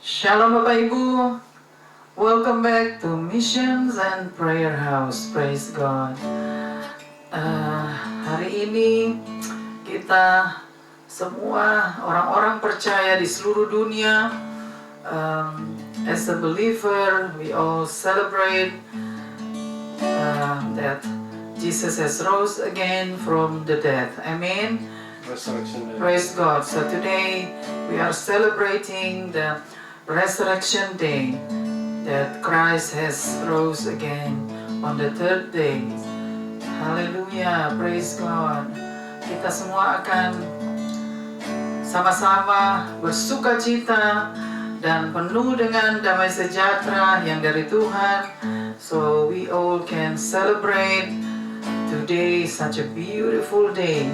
Shalom Bapak Ibu, welcome back to Missions and Prayer House. Praise God. Hari ini kita semua orang-orang percaya di seluruh dunia, as a believer, we all celebrate that Jesus has rose again from the dead. Amen. Resurrection Day. Praise God. So today we are celebrating the Resurrection Day, that Christ has rose again on the third day. Haleluya, praise God. Kita semua akan sama-sama bersuka cita dan penuh dengan damai sejahtera yang dari Tuhan. So we all can celebrate today, such a beautiful day.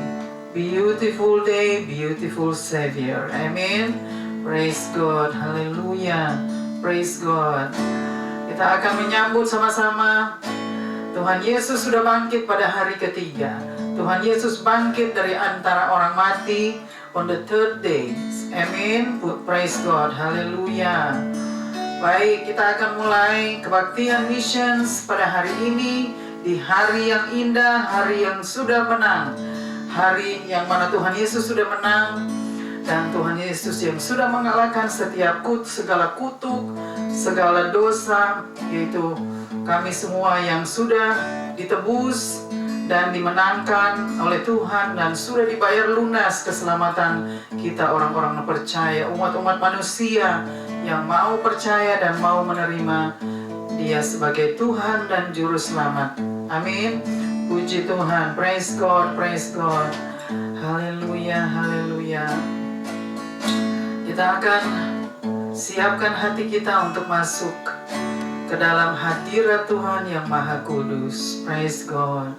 Beautiful day, beautiful Savior. Amen. Praise God, haleluya, praise God. Kita akan menyambut sama-sama Tuhan Yesus sudah bangkit pada hari ketiga. Tuhan Yesus bangkit dari antara orang mati on the third day. Amen, praise God, haleluya. Baik, kita akan mulai kebaktian missions pada hari ini, di hari yang indah, hari yang sudah menang, hari yang mana Tuhan Yesus sudah menang. Dan Tuhan Yesus yang sudah mengalahkan setiap segala kutuk, segala dosa, yaitu kami semua yang sudah ditebus dan dimenangkan oleh Tuhan, dan sudah dibayar lunas keselamatan kita orang-orang yang percaya, umat-umat manusia yang mau percaya dan mau menerima Dia sebagai Tuhan dan Juru Selamat. Amin. Puji Tuhan. Praise God, praise God. Haleluya, haleluya. Kita akan siapkan hati kita untuk masuk ke dalam hadirat Tuhan yang Maha Kudus. Praise God.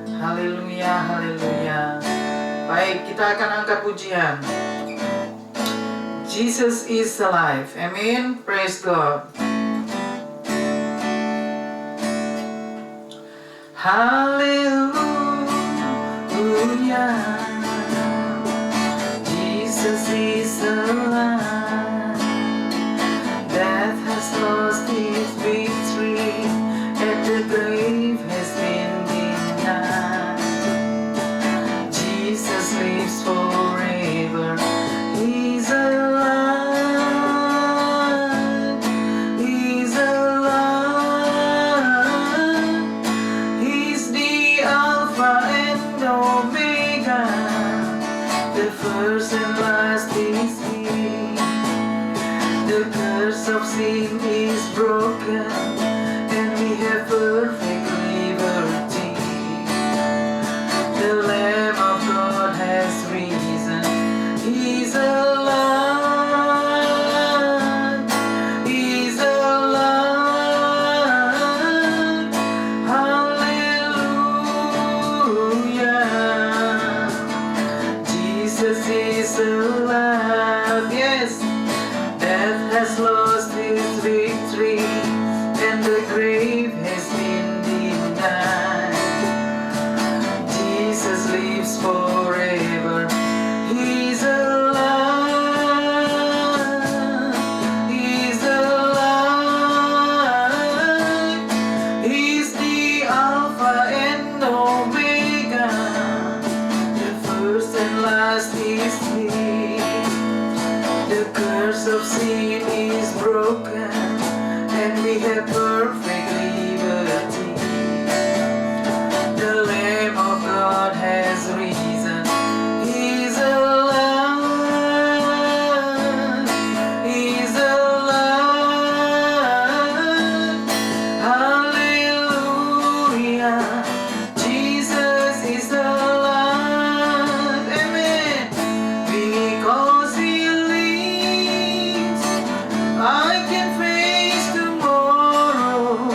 Haleluya, haleluya. Baik, kita akan angkat pujian. Jesus is alive. Amin. Praise God. Haleluya. Jesus is alive. Death has lost its victory, and the grave has been denied. Jesus lives forever. He's alive. He's alive. He's the Alpha and Omega, the first and last is He. The curse of sin is broken, and we have perfect liberty. The Lamb of God has risen. He's alive. He's alive. Hallelujah. Jesus is alive. Yes. Death has lost its victory, and the grave has been denied. Jesus lives forever. He's alive. He's alive. He's the Alpha and Omega, the first and last is He. The curse of sin is broken, and we have perfect liberty. The Lamb of God has risen. He's alive. He's alive. Hallelujah. Jesus is alive. Amen. Because He lives, I can face tomorrow.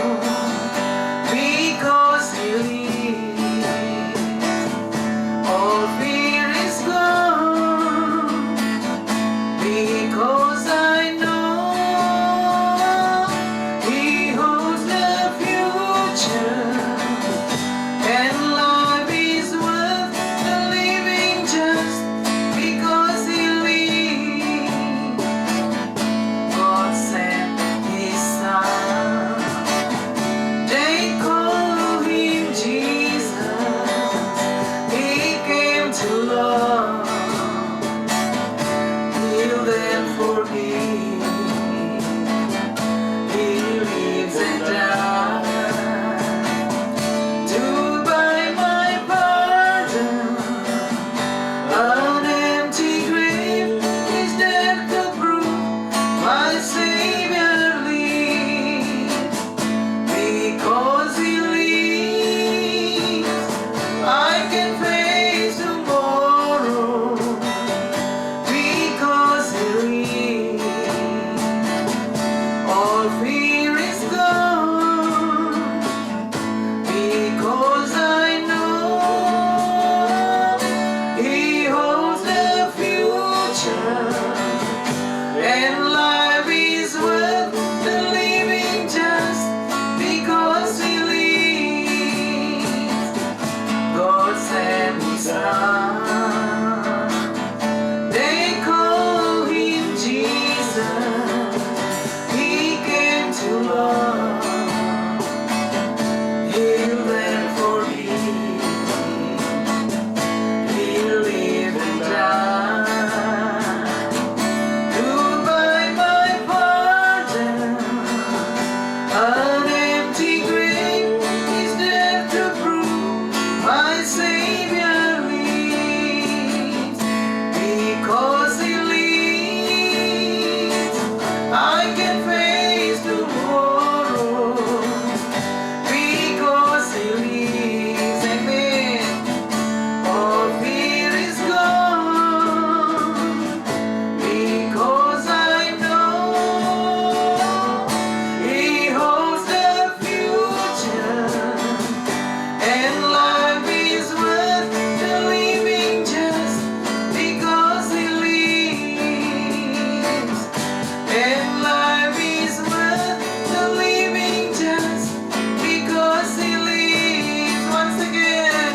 And life is worth the living just because He lives. Once again.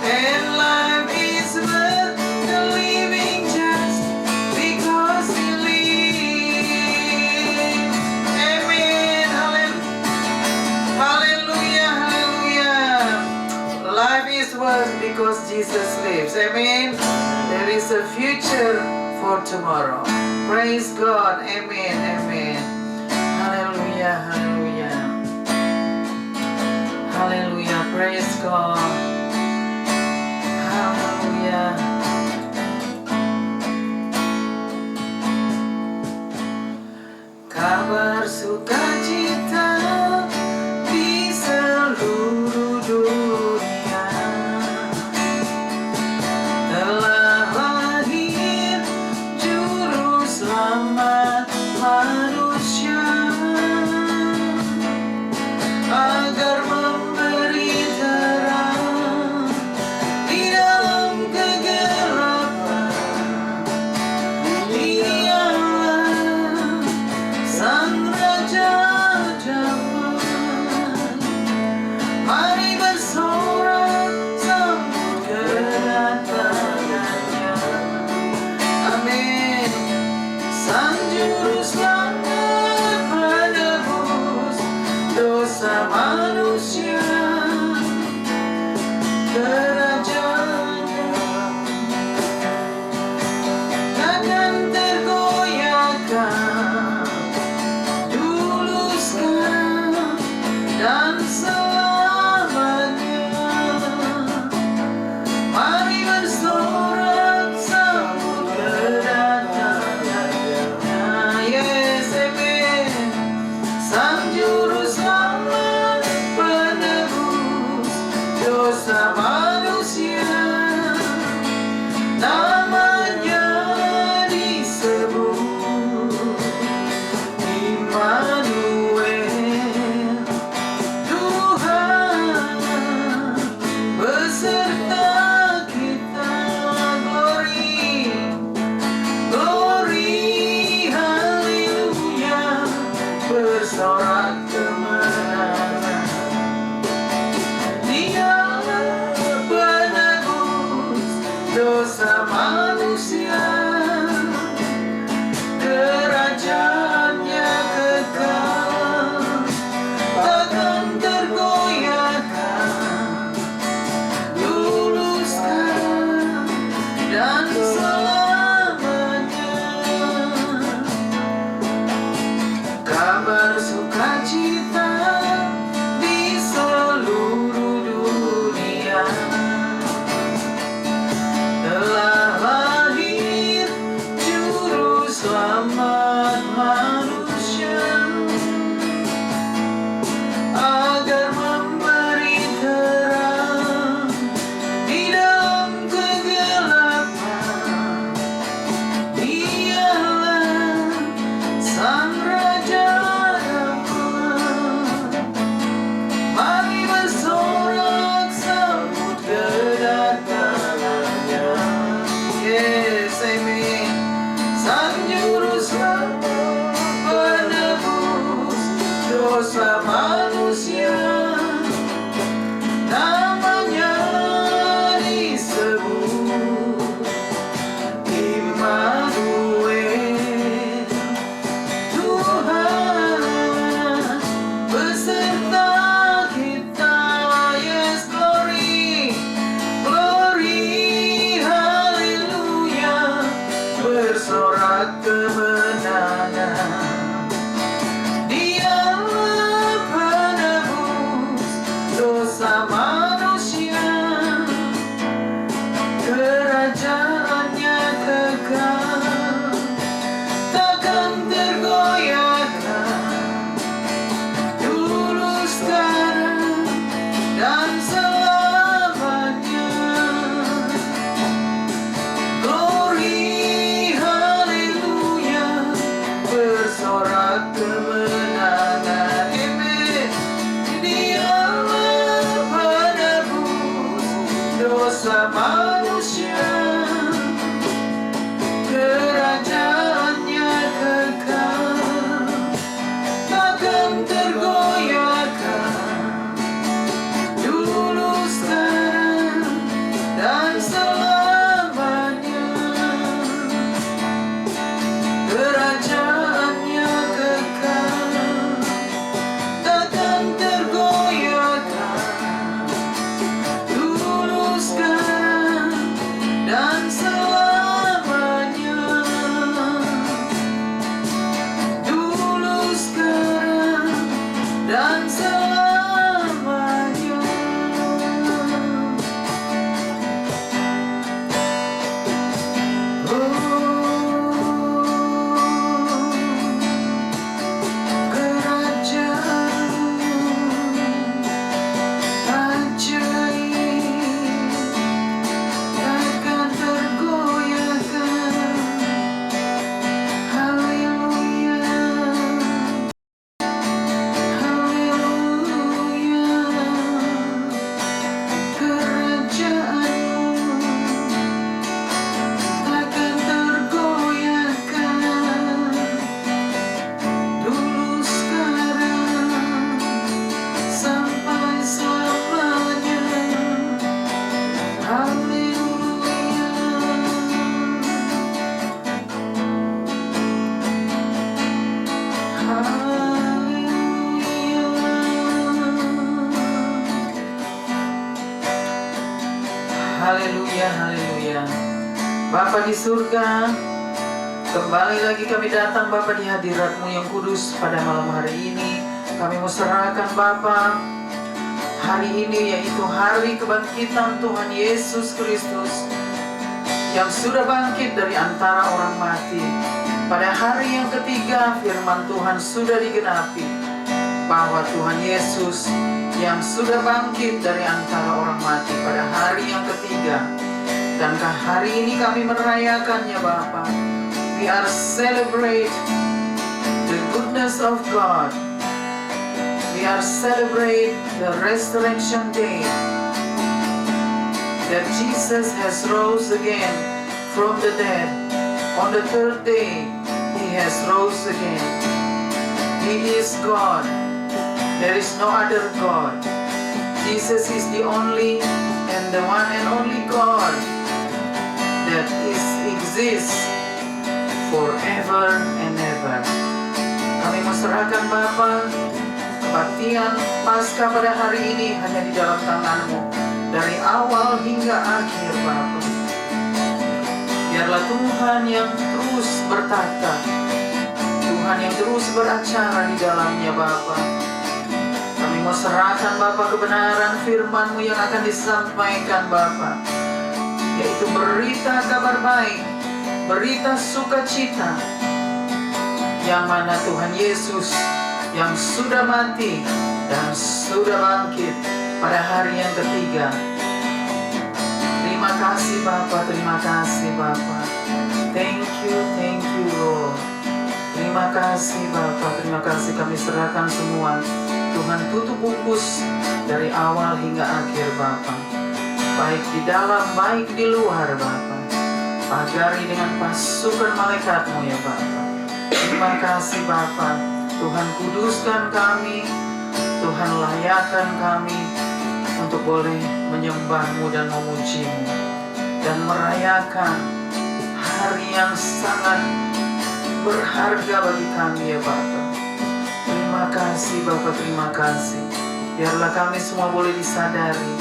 And life is worth the living just because He lives. Amen. Hallelujah. Hallelujah. Life is worth because Jesus lives. Amen. There is a future for tomorrow. Praise God. Amen. Amen. Hallelujah. Hallelujah. Hallelujah. Praise God. Hallelujah. Kabar sukacita di seluruh dunia, telah lahir juru selamat manusia, agar memberi terang di dalam kegelapan. Dialah Sang Raja Damai. Mari bersorak sambut kedatangannya. Amin. Sang Juru Selamat penebus dosa manusia. Kerajaannya takkan tergoyahkan, dulu, sekarang, dan selamanya. Mari bersorak sambut kedatangannya. Yes, amen. Sang Juru Selamat penebus dosa manusia, namanya disebut Immanuel. Tuhan beserta kita. Glory, glory, haleluya, bersorak kemenangan. Dialah penebus dosa manusia, kerajaannya kekal, takkan tergoyahkan, dulu, sekarang, dan selamanya. Kabar sukacita di seluruh dunia, telah lahir juru selamat manusia, agar memberi terang di dalam kegelapan. Dialah Sang Raja Damai. Mari bersorak sambut kedatangannya. Yes, amen. Sang Juru Selamat penebus dosa manusia, namanya disebut Immanuel. Tuhan beserta kita. Yes, glory, glory, haleluya, bersorak kemenangan. Dialah penebus dosa manusia, kerajaannya kekal, takkan tergoyahkan, dulu, sekarang, dan selamanya. Glory, haleluya, bersorak kemenangan. Amen. Dialah penebus dosa manusia, kerajaannya kekal, Haleluya, haleluya. Bapa di surga, kembali lagi kami datang Bapa di hadirat-Mu yang kudus pada malam hari ini. Kami mau serahkan Bapa hari ini, yaitu hari kebangkitan Tuhan Yesus Kristus yang sudah bangkit dari antara orang mati. Pada hari yang ketiga firman Tuhan sudah digenapi, bahwa Tuhan Yesus yang sudah bangkit dari antara orang mati pada hari yang ketiga. Dan hari ini kami merayakannya Bapa. We are celebrate the goodness of God. We are celebrate the resurrection day, that Jesus has rose again from the dead. On the third day, He has rose again. He is God. There is no other God. Jesus is the only and the one and only God that exists forever and ever. Kami serahkan Bapa, kebaktian Paskah pada hari ini hanya di dalam tangan-Mu, dari awal hingga akhir Bapa. Biarlah Tuhan yang terus bertata, Tuhan yang terus beracara di dalamnya Bapa. Kami mau serahkan Bapa kebenaran firman-Mu yang akan disampaikan Bapa, yaitu berita kabar baik, berita sukacita, yang mana Tuhan Yesus yang sudah mati dan sudah bangkit pada hari yang ketiga. Terima kasih Bapa, terima kasih Bapa. Thank you Lord. Terima kasih Bapa, terima kasih. Kami serahkan semua. Tuhan tutup bungkus dari awal hingga akhir Bapa, baik di dalam, baik di luar Bapa. Pagari dengan pasukan malaikat-Mu ya Bapa. Terima kasih Bapa. Tuhan kuduskan kami, Tuhan layakkan kami untuk boleh menyembah-Mu dan memuji-Mu dan merayakan hari yang sangat berharga bagi kami ya Bapa. Terima kasih Bapa, terima kasih. Biarlah kami semua boleh disadari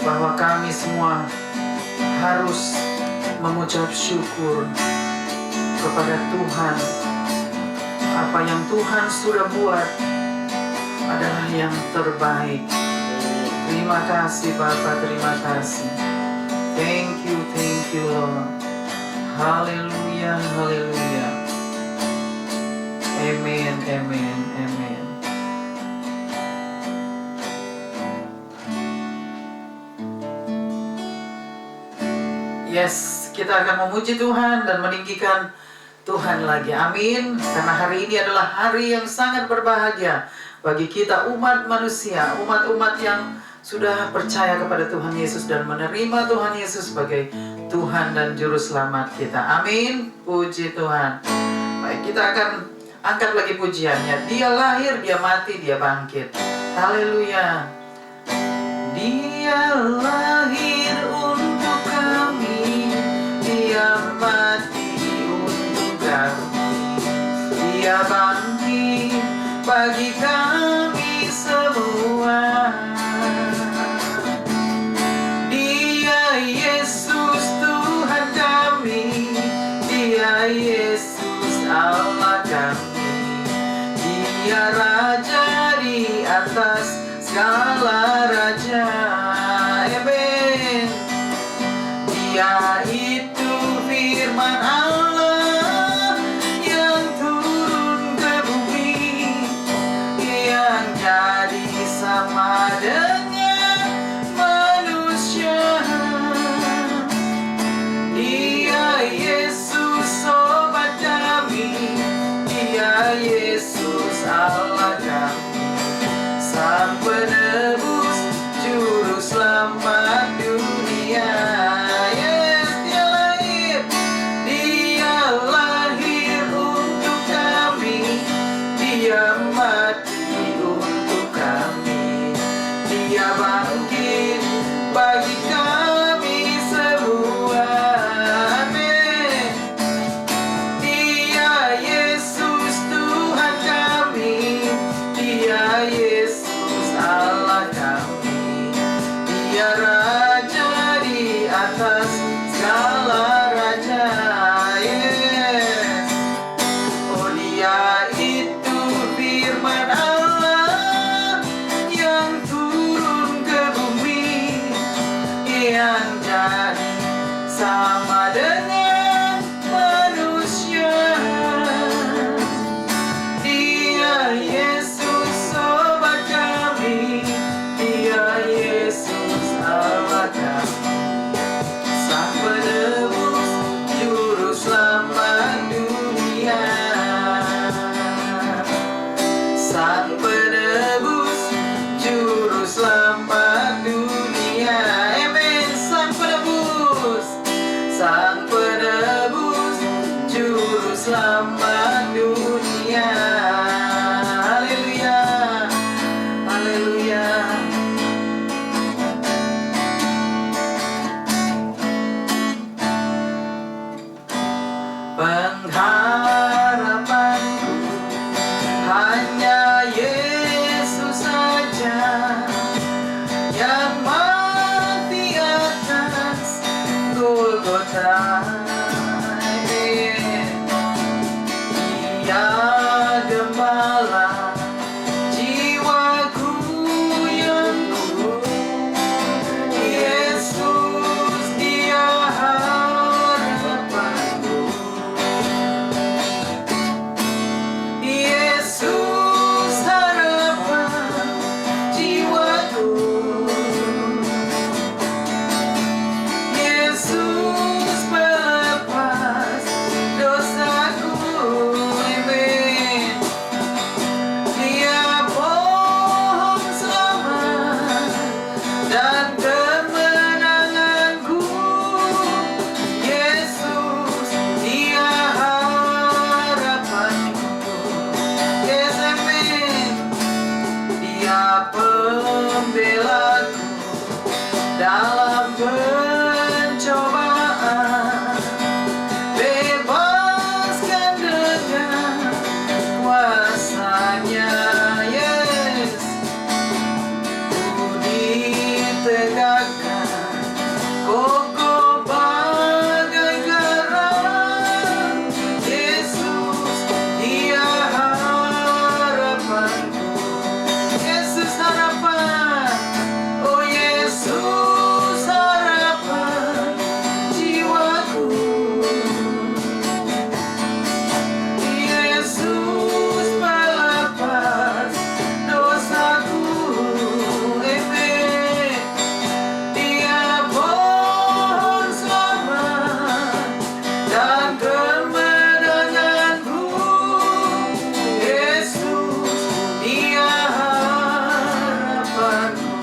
bahwa kami semua harus mengucap syukur kepada Tuhan. Apa yang Tuhan sudah buat adalah yang terbaik. Terima kasih Bapa, terima kasih. Thank you Lord. Haleluya, haleluya. Amen, amen, amen. Yes, kita akan memuji Tuhan dan meninggikan Tuhan lagi. Amin. Karena hari ini adalah hari yang sangat berbahagia bagi kita umat manusia, umat-umat yang sudah percaya kepada Tuhan Yesus dan menerima Tuhan Yesus sebagai Tuhan dan Juru Selamat kita. Amin. Puji Tuhan. Baik, kita akan angkat lagi pujiannya. Dia lahir, Dia mati, Dia bangkit. Haleluya. Dia lahir untuk kami, Dia mati untuk kami, Dia bangkit bagi kami semua. Dia Yesus Tuhan kami, Dia Yesus Allah kami, Dia Raja di atas segala raja. Amen. Dia itu firman Allah yang turun ke bumi, yang jadi sama dengan manusia. Dia Yesus sobat kami, Dia Yesus Allah kami, Sang Penebus yaitu firman Allah yang turun ke bumi, yang jadi sama dengan manusia. Dia Yesus sobat kami, Dia Yesus Allah kami, Sang Penebus Juru Selamat dunia. Sang Penebus Juru Selamat dunia. Amin. Sang Penebus, Sang Penebus Juru Selamat dunia. Haleluya, haleluya. Pengharapanku hanya Yesus saja, yang mati atas Golgota. Dia gembala jiwaku yang kurung. Yesus, Dia harapanku. Yesus harapan jiwaku. Yesus pelepas dosaku. Amin. Dia pohon selamat dan kemenanganku. Yesus, Dia harapanku. Yes, amin. Dia pembelaku dalam pencobaan, bebaskan dengan kuasa-Nya. Yes, ku ditegakkan kokoh bagai karang. Yesus, Dia harapanku. Yesus harapan. Oh Yesus harapan jiwaku. Yesus melepas dosaku. Amin. Dia pohon selamat dan kemenanganku. Yesus, Dia harapanku.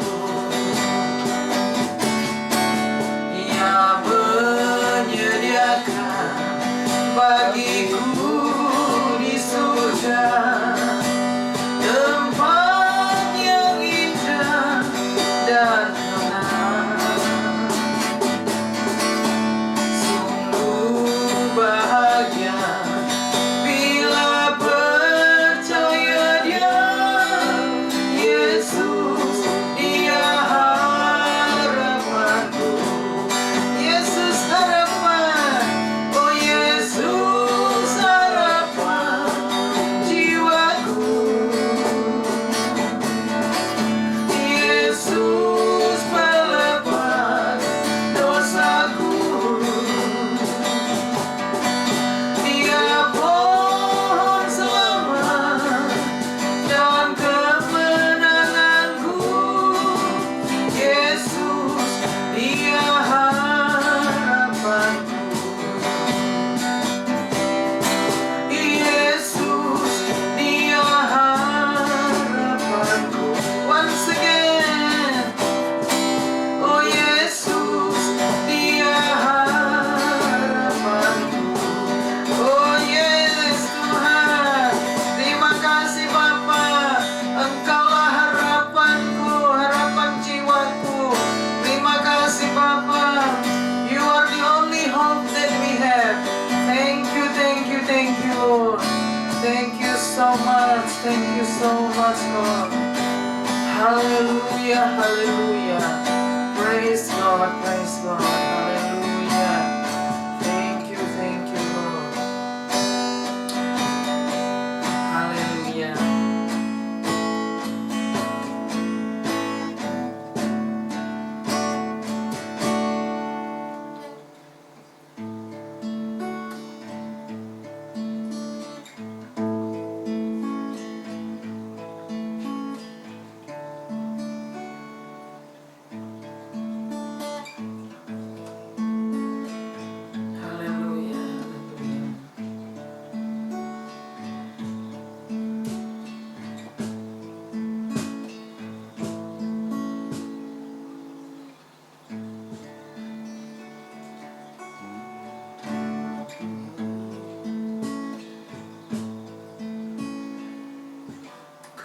Ia menyediakan bagiku di surga tempat yang indah dan tenang. Sungguh bahagia bila percaya Dia. Yesus, Dia harapanku. Yesus harapan. Oh Yesus harapan jiwaku. Yesus melepas dosaku. Dia pohon selamat dan kemenanganku. Yesus, Dia harapanku. Yesus, Dia harapanku. Once again. Oh Yesus, Dia harapanku. Oh yes Tuhan, terima kasih Bapa. Engkaulah harapanku, harapan jiwaku. Terima kasih Bapa. You are the only hope that we have. Thank you, thank you, thank you Lord. Thank you so much, thank you so much Lord. Hallelujah, hallelujah. Praise God, praise God. Hallelujah. Thank you Lord.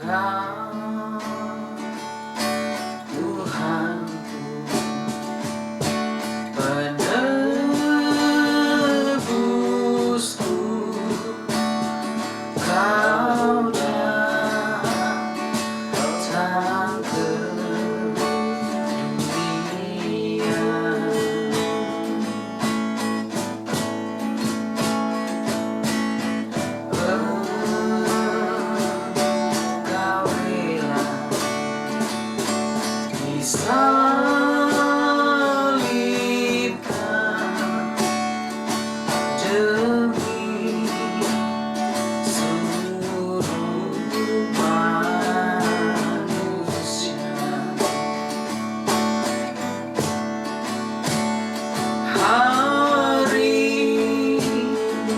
Kau Tuhanku, penebusku, Kau datang ke dunia. Kau rela disalibkan demi seluruh manusia. Hari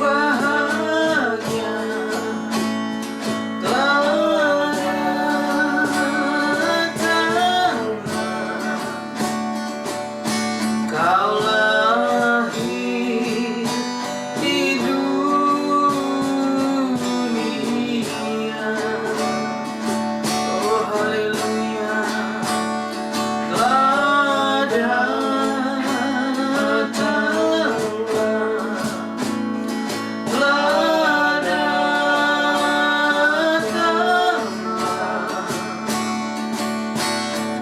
bahagia telah datang. Kau lahir di dunia. Oh haleluya, telah datang, telah datang.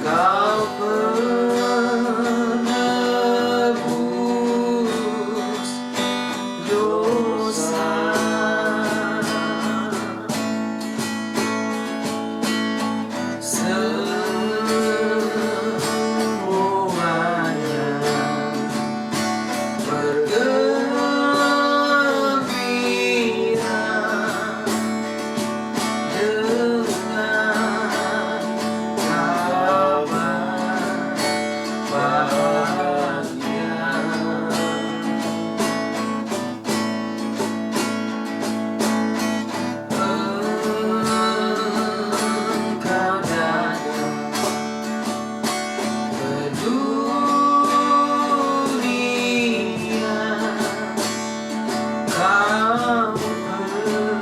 Kau penebus dosa. Semuanya bergembira dengan kabar bahagia. Engkau datang ke dunia. Kau penebus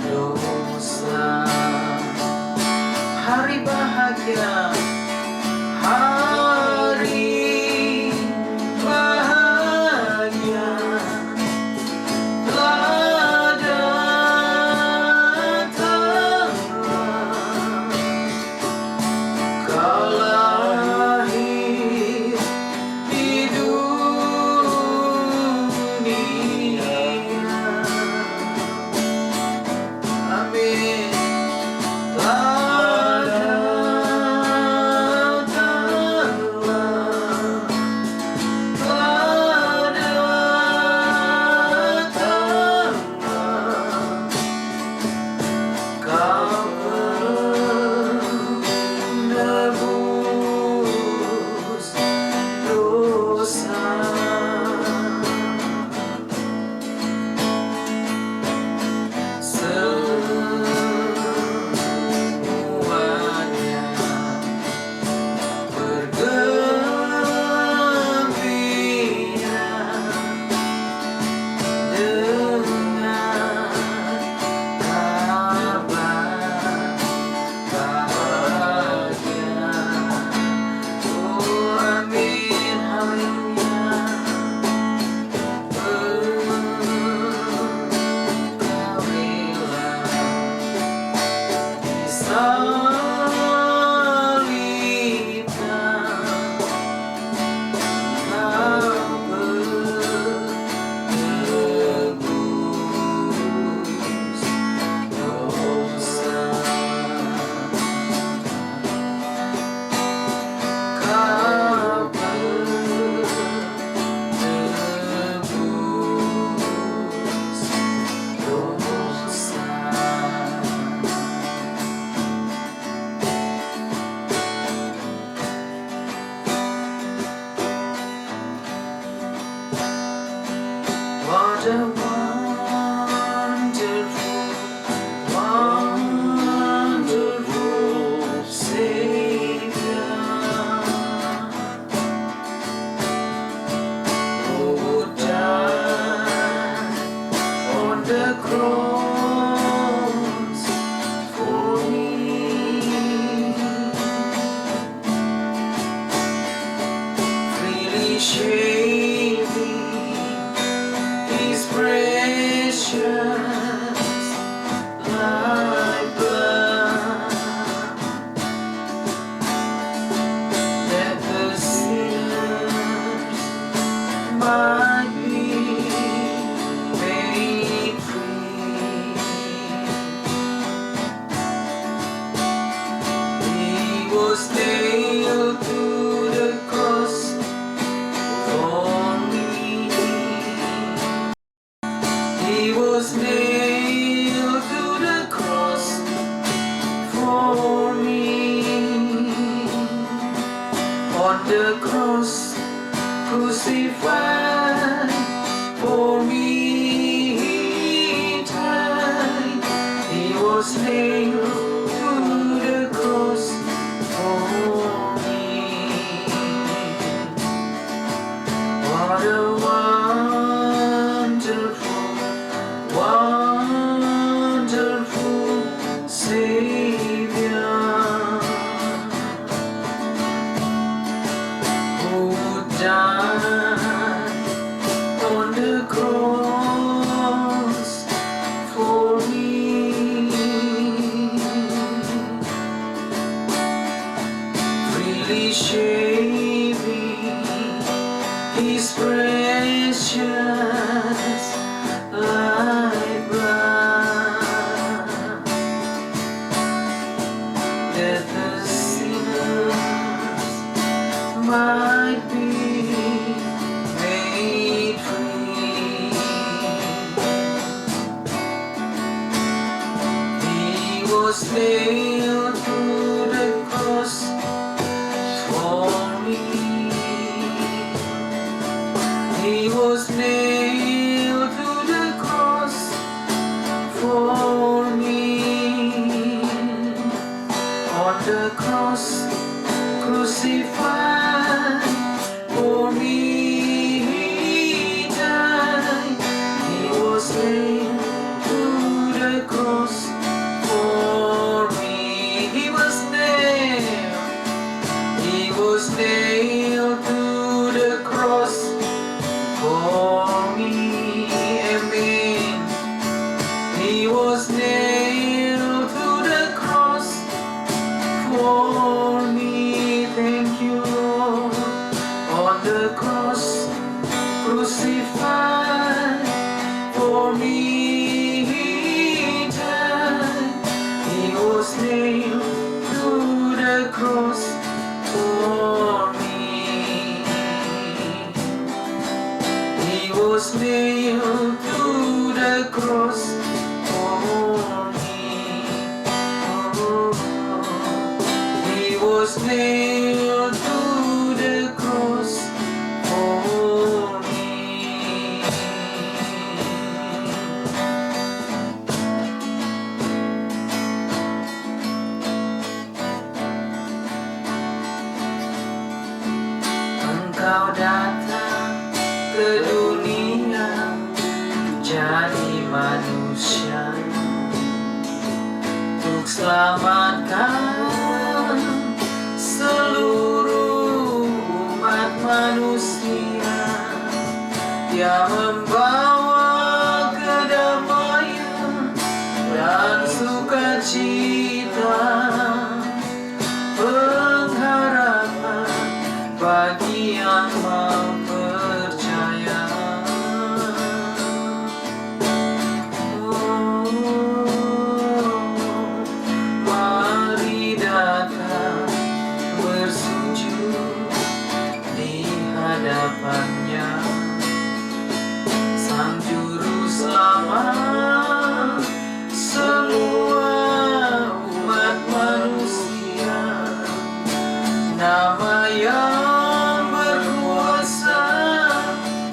dosa. Hari bahagia, hari bahagia telah datang. Kau lahir di dunia. Amin. Telah datanglah, telah datanglah. Kau penebus dosa. Semuanya bergembira dengan kabar bahagia. Oh amin, haleluya. Kau rela disalibkan, kau penebus dosa. Kau penebus dosa. What a wonderful Savior. Oh, died for precious like blood, that the sinners might be made free. He was nailed to the cross for me. He was nailed to the cross for me. On the cross, crucified for me, He died. He was nailed to the cross for me. What a wonderful, wonderful Savior, who died on the cross for me, freely shaving His precious like blood, that the sinners might be made free. He was nailed to the cross for me. He was nailed to the cross for me. On the cross, crucified for me, He died. He was nailed to the cross for me. He was nailed. He was nailed to the cross for me. Amen. He was nailed to the cross for me. Thank you, Lord. On the cross, crucified for me, He died. He was nailed to the cross for me. He was nailed to the cross for me. He was nailed to the cross for me. Engkau datang ke dunia jadi manusia untuk selamatkan seluruh umat manusia. Dia membawa kedamaian dan sukacita, pengharapan bagi yang mau percaya. Mari datang bersujud di hadapannya, Sang Juru Selamat semua umat manusia. Nama yang berkuasa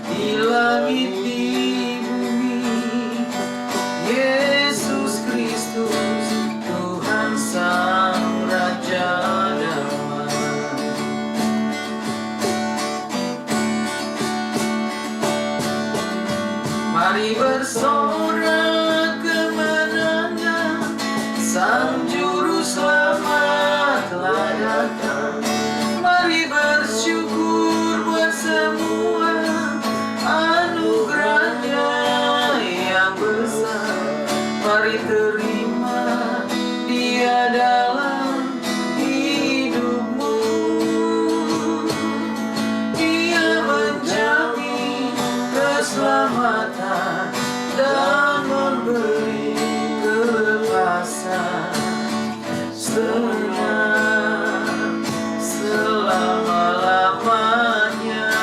di langit di bumi, Yesus Kristus, Tuhan Sang Raja Damai. Mari bersorak kemenangan, Sang Juru Selamat telah datang. Mari bersyukur buat semua anugerahnya. keselamatan dan memberi kelepasan senang selama-lamanya.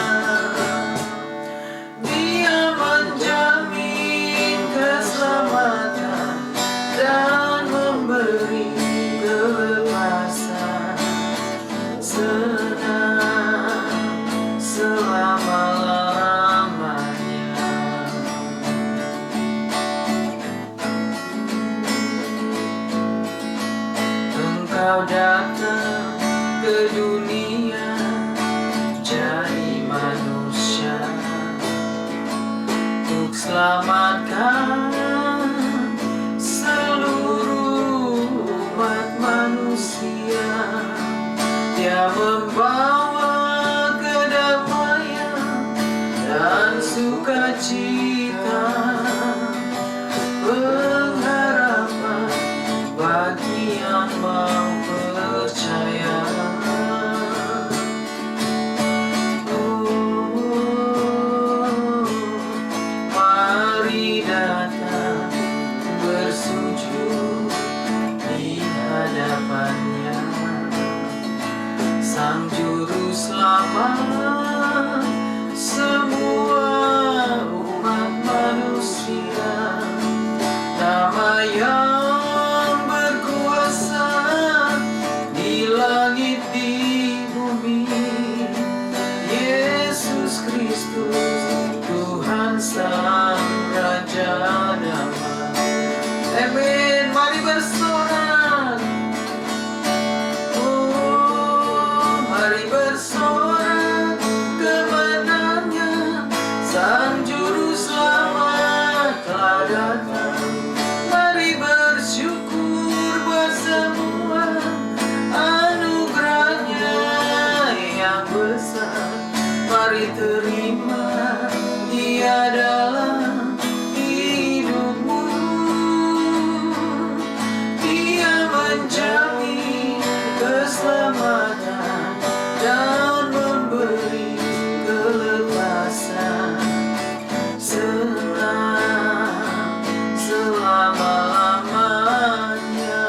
Dia menjamin keselamatan dan memberi kelepasan senang selama-lamanya. Engkau datang ke dunia jadi manusia untuk selamatkan seluruh umat manusia. Dia membawa kedamaian dan sukacita, pengharapan bagi yang mau percaya. Mari datang bersujud di hadapannya, Sang Juru Selamat semua umat manusia. Nama yang berkuasa di langit di bumi, Yesus Kristus, Tuhan Sang Raja Damai. Amin. Mari bersorak. Mari bersorak kemenangan, Sang Juru Selamat telah datang. Mari bersyukur buat semua anugerahnya yang besar. Mari terima Dia dalam hidupmu. Dia menjamin keselamatan dan memberi kelepasan senang selama-lamanya.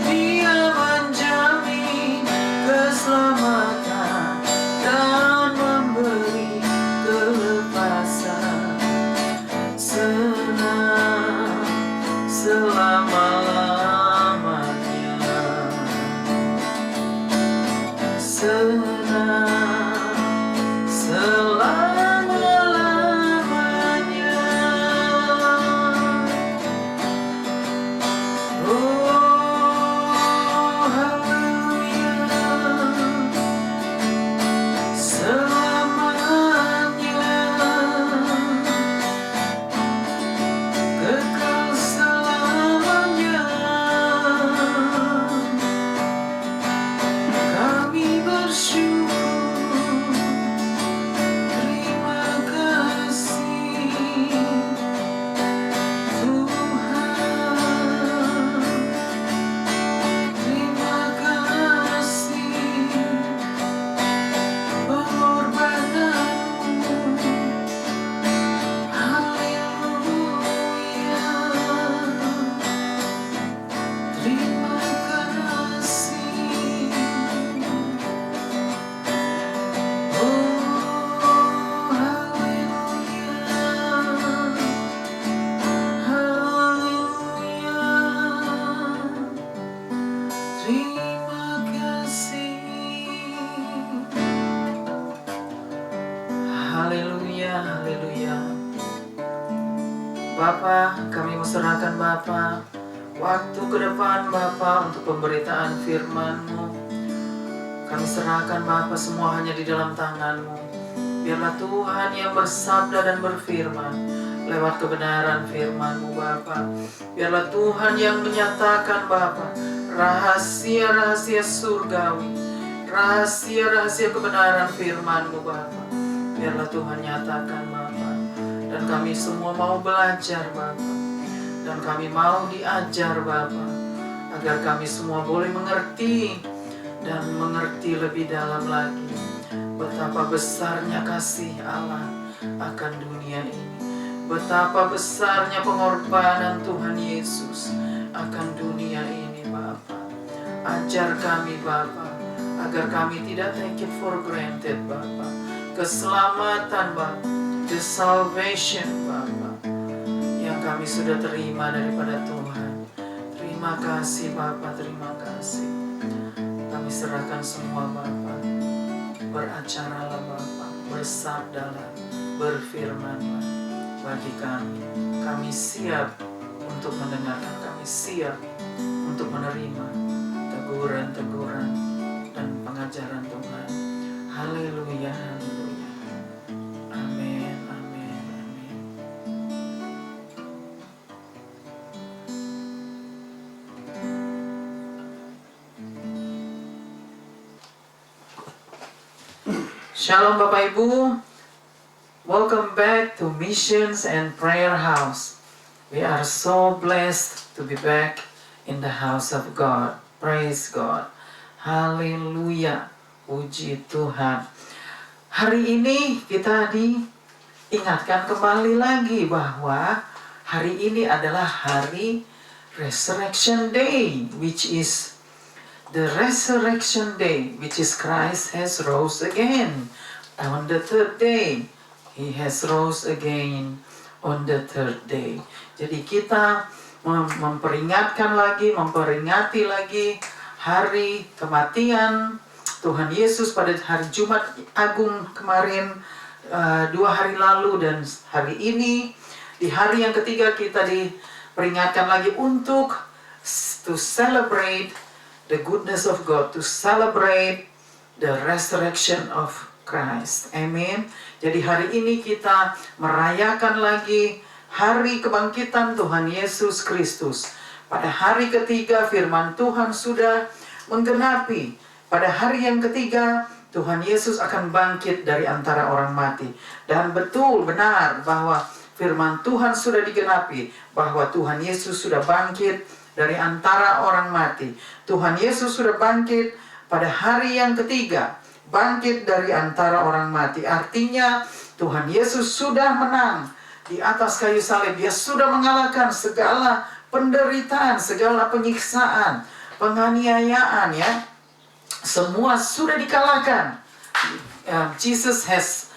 Dia menjamin keselamatan dan memberi kelepasan senang selama-lamanya. Senang selama-lamanya. Oh, haleluya. Selamanya, kekal selamanya. Kami bersyukur, terima kasih Tuhan. Terima kasih pengorbananmu. Haleluya. Terima kasih. Oh, haleluya. Haleluya. Terima kasih. Haleluya, haleluya. Bapa, kami serahkan Bapa waktu ke depan Bapa untuk pemberitaan firman-Mu. Kami serahkan Bapa semua hanya di dalam tangan-Mu. Biarlah Tuhan yang bersabda dan berfirman lewat kebenaran firman-Mu Bapa. Biarlah Tuhan yang menyatakan Bapa rahasia-rahasia surgawi, rahasia-rahasia kebenaran firman-Mu Bapa. Biarlah Tuhan nyatakan Bapa. Dan kami semua mau belajar Bapa. Dan kami mau diajar Bapa. Agar kami semua boleh mengerti dan mengerti lebih dalam lagi Betapa besarnya kasih Allah akan dunia ini. Betapa besarnya pengorbanan Tuhan Yesus akan dunia ini, Bapa. Ajar kami, Bapa, agar kami tidak take it for granted, Bapa. Keselamatan, Bapa, the salvation, Bapa, yang kami sudah terima daripada Tuhan. Terima kasih, Bapa, terima kasih. Kami serahkan semua, Bapa. Beracaralah, Bapa, bersabdalah, berfirmanlah bagi kami. Kami siap untuk mendengarkan, kami siap untuk menerima teguran-teguran dan pengajaran Tuhan. Haleluya, haleluya. Amin, amin, amin. Shalom Bapak Ibu. Welcome back to Missions and Prayer House. We are so blessed to be back in the house of God. Praise God. Haleluya. Puji Tuhan. Hari ini kita diingatkan kembali lagi bahwa hari ini adalah hari Resurrection Day, which is the Resurrection Day, which is Christ has rose again on the third day. He has rose again on the third day. Jadi kita memperingati lagi hari kematian Tuhan Yesus pada hari Jumat Agung kemarin, 2 hari lalu, dan hari ini di hari yang ketiga kita diperingatkan lagi untuk to celebrate the goodness of God, to celebrate the resurrection of Christ. Amen. Jadi hari ini kita merayakan lagi hari kebangkitan Tuhan Yesus Kristus. Pada hari ketiga firman Tuhan sudah menggenapi. Pada hari yang ketiga Tuhan Yesus akan bangkit dari antara orang mati. Dan betul benar bahwa firman Tuhan sudah digenapi, bahwa Tuhan Yesus sudah bangkit dari antara orang mati. Tuhan Yesus sudah bangkit pada hari yang ketiga. Bangkit dari antara orang mati. Artinya Tuhan Yesus sudah menang di atas kayu salib. Dia sudah mengalahkan segala penderitaan, segala penyiksaan, penganiayaan, ya. Semua sudah dikalahkan. Jesus has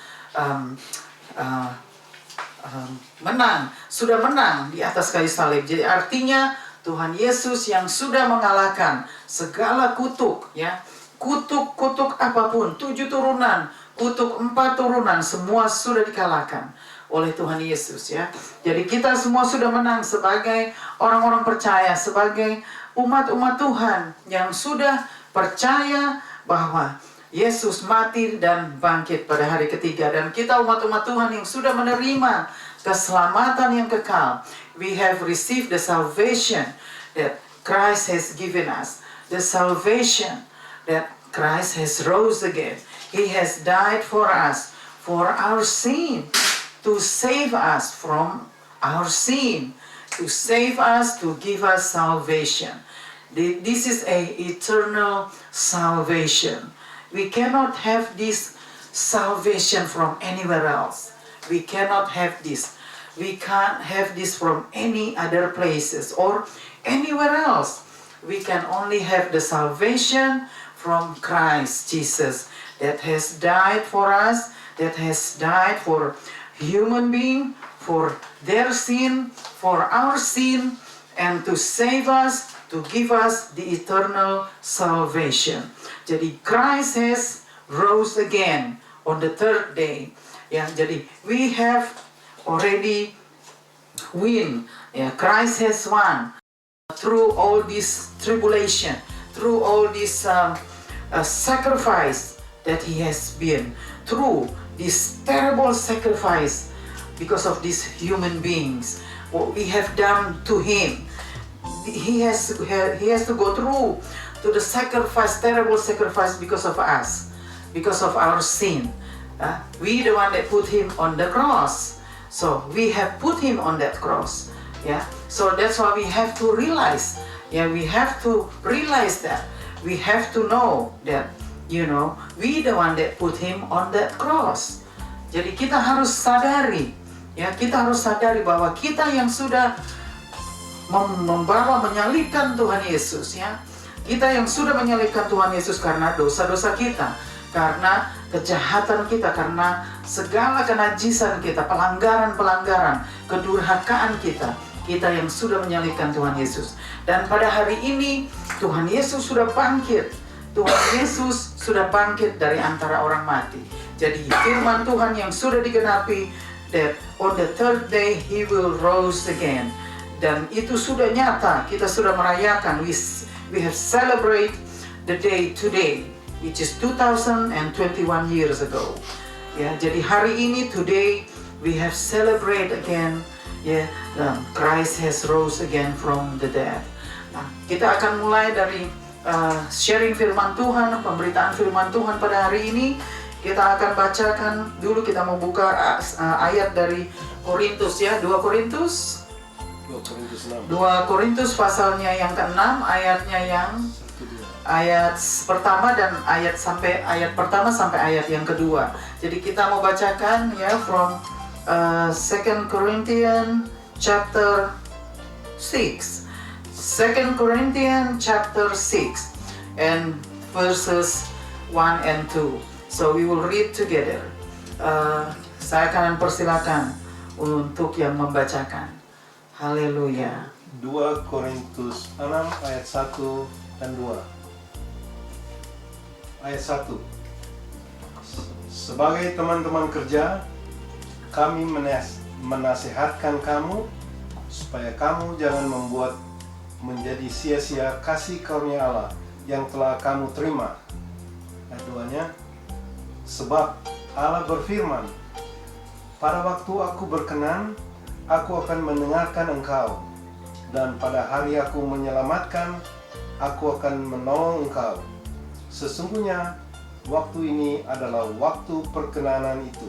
menang, sudah menang di atas kayu salib. Jadi artinya Tuhan Yesus yang sudah mengalahkan segala kutuk, ya. Kutuk-kutuk apapun, 7 turunan, kutuk 4 turunan, semua sudah dikalahkan oleh Tuhan Yesus, ya. Jadi kita semua sudah menang sebagai orang-orang percaya, sebagai umat-umat Tuhan yang sudah percaya bahwa Yesus mati dan bangkit pada hari ketiga. Dan kita umat-umat Tuhan yang sudah menerima keselamatan yang kekal. We have received the salvation that Christ has given us. The salvation that Christ has rose again. He has died for us, for our sin, to save us from our sin, to save us, to give us salvation. This is a eternal salvation. We cannot have this salvation from anywhere else. We cannot have this. We can't have this from any other places or anywhere else. We can only have the salvation from Christ Jesus that has died for us, that has died for human being, for their sin, for our sin, and to save us, to give us the eternal salvation. Jadi Christ has rose again on the third day. Ya, jadi we have already win. Ya, Christ has won through all this tribulation, through all this sacrifice that he has been, through this terrible sacrifice because of these human beings, what we have done to him. He has to go through to the sacrifice, terrible sacrifice because of us, because of our sin. We the one that put him on the cross, so we have put him on that cross. Yeah, so that's why we have to realize. Yeah, we have to realize that. We have to know that we the one that put him on that cross. Jadi kita harus sadari, ya, kita harus sadari bahwa kita yang sudah menyalibkan Tuhan Yesus, ya. Kita yang sudah menyalibkan Tuhan Yesus karena dosa-dosa kita, karena kejahatan kita, karena segala kenajisan kita, pelanggaran-pelanggaran, kedurhakaan kita. Kita yang sudah menyalibkan Tuhan Yesus. Dan pada hari ini Tuhan Yesus sudah bangkit. Tuhan Yesus sudah bangkit dari antara orang mati. Jadi firman Tuhan yang sudah digenapi, that on the third day He will rise again. Dan itu sudah nyata. Kita sudah merayakan. We have celebrate the day today, which is 2021 years ago. Ya, jadi hari ini, today, we have celebrate again. Christ has rose again from the dead. Nah, kita akan mulai dari sharing firman Tuhan, pemberitaan firman Tuhan pada hari ini. Kita akan bacakan dulu, kita mau buka ayat dari Korintus, ya, 2 Korintus 6. 2 Korintus pasalnya yang ke-6, ayatnya yang ayat pertama dan ayat pertama sampai ayat yang kedua. Jadi kita mau bacakan, ya, from 2 Corinthians chapter 6. 2 Corinthians chapter 6 and verses 1 and 2. So we will read together. Saya akan persilakan untuk yang membacakan. Haleluya. 2 Korintus 6 ayat 1 dan 2. Ayat 1. Sebagai teman-teman kerja, kami menasihatkan kamu supaya kamu jangan membuat menjadi sia-sia kasih karunia Allah yang telah kamu terima. Ayat 2-nya, sebab Allah berfirman, pada waktu aku berkenan, aku akan mendengarkan engkau, dan pada hari aku menyelamatkan, aku akan menolong engkau. Sesungguhnya waktu ini adalah waktu perkenanan itu.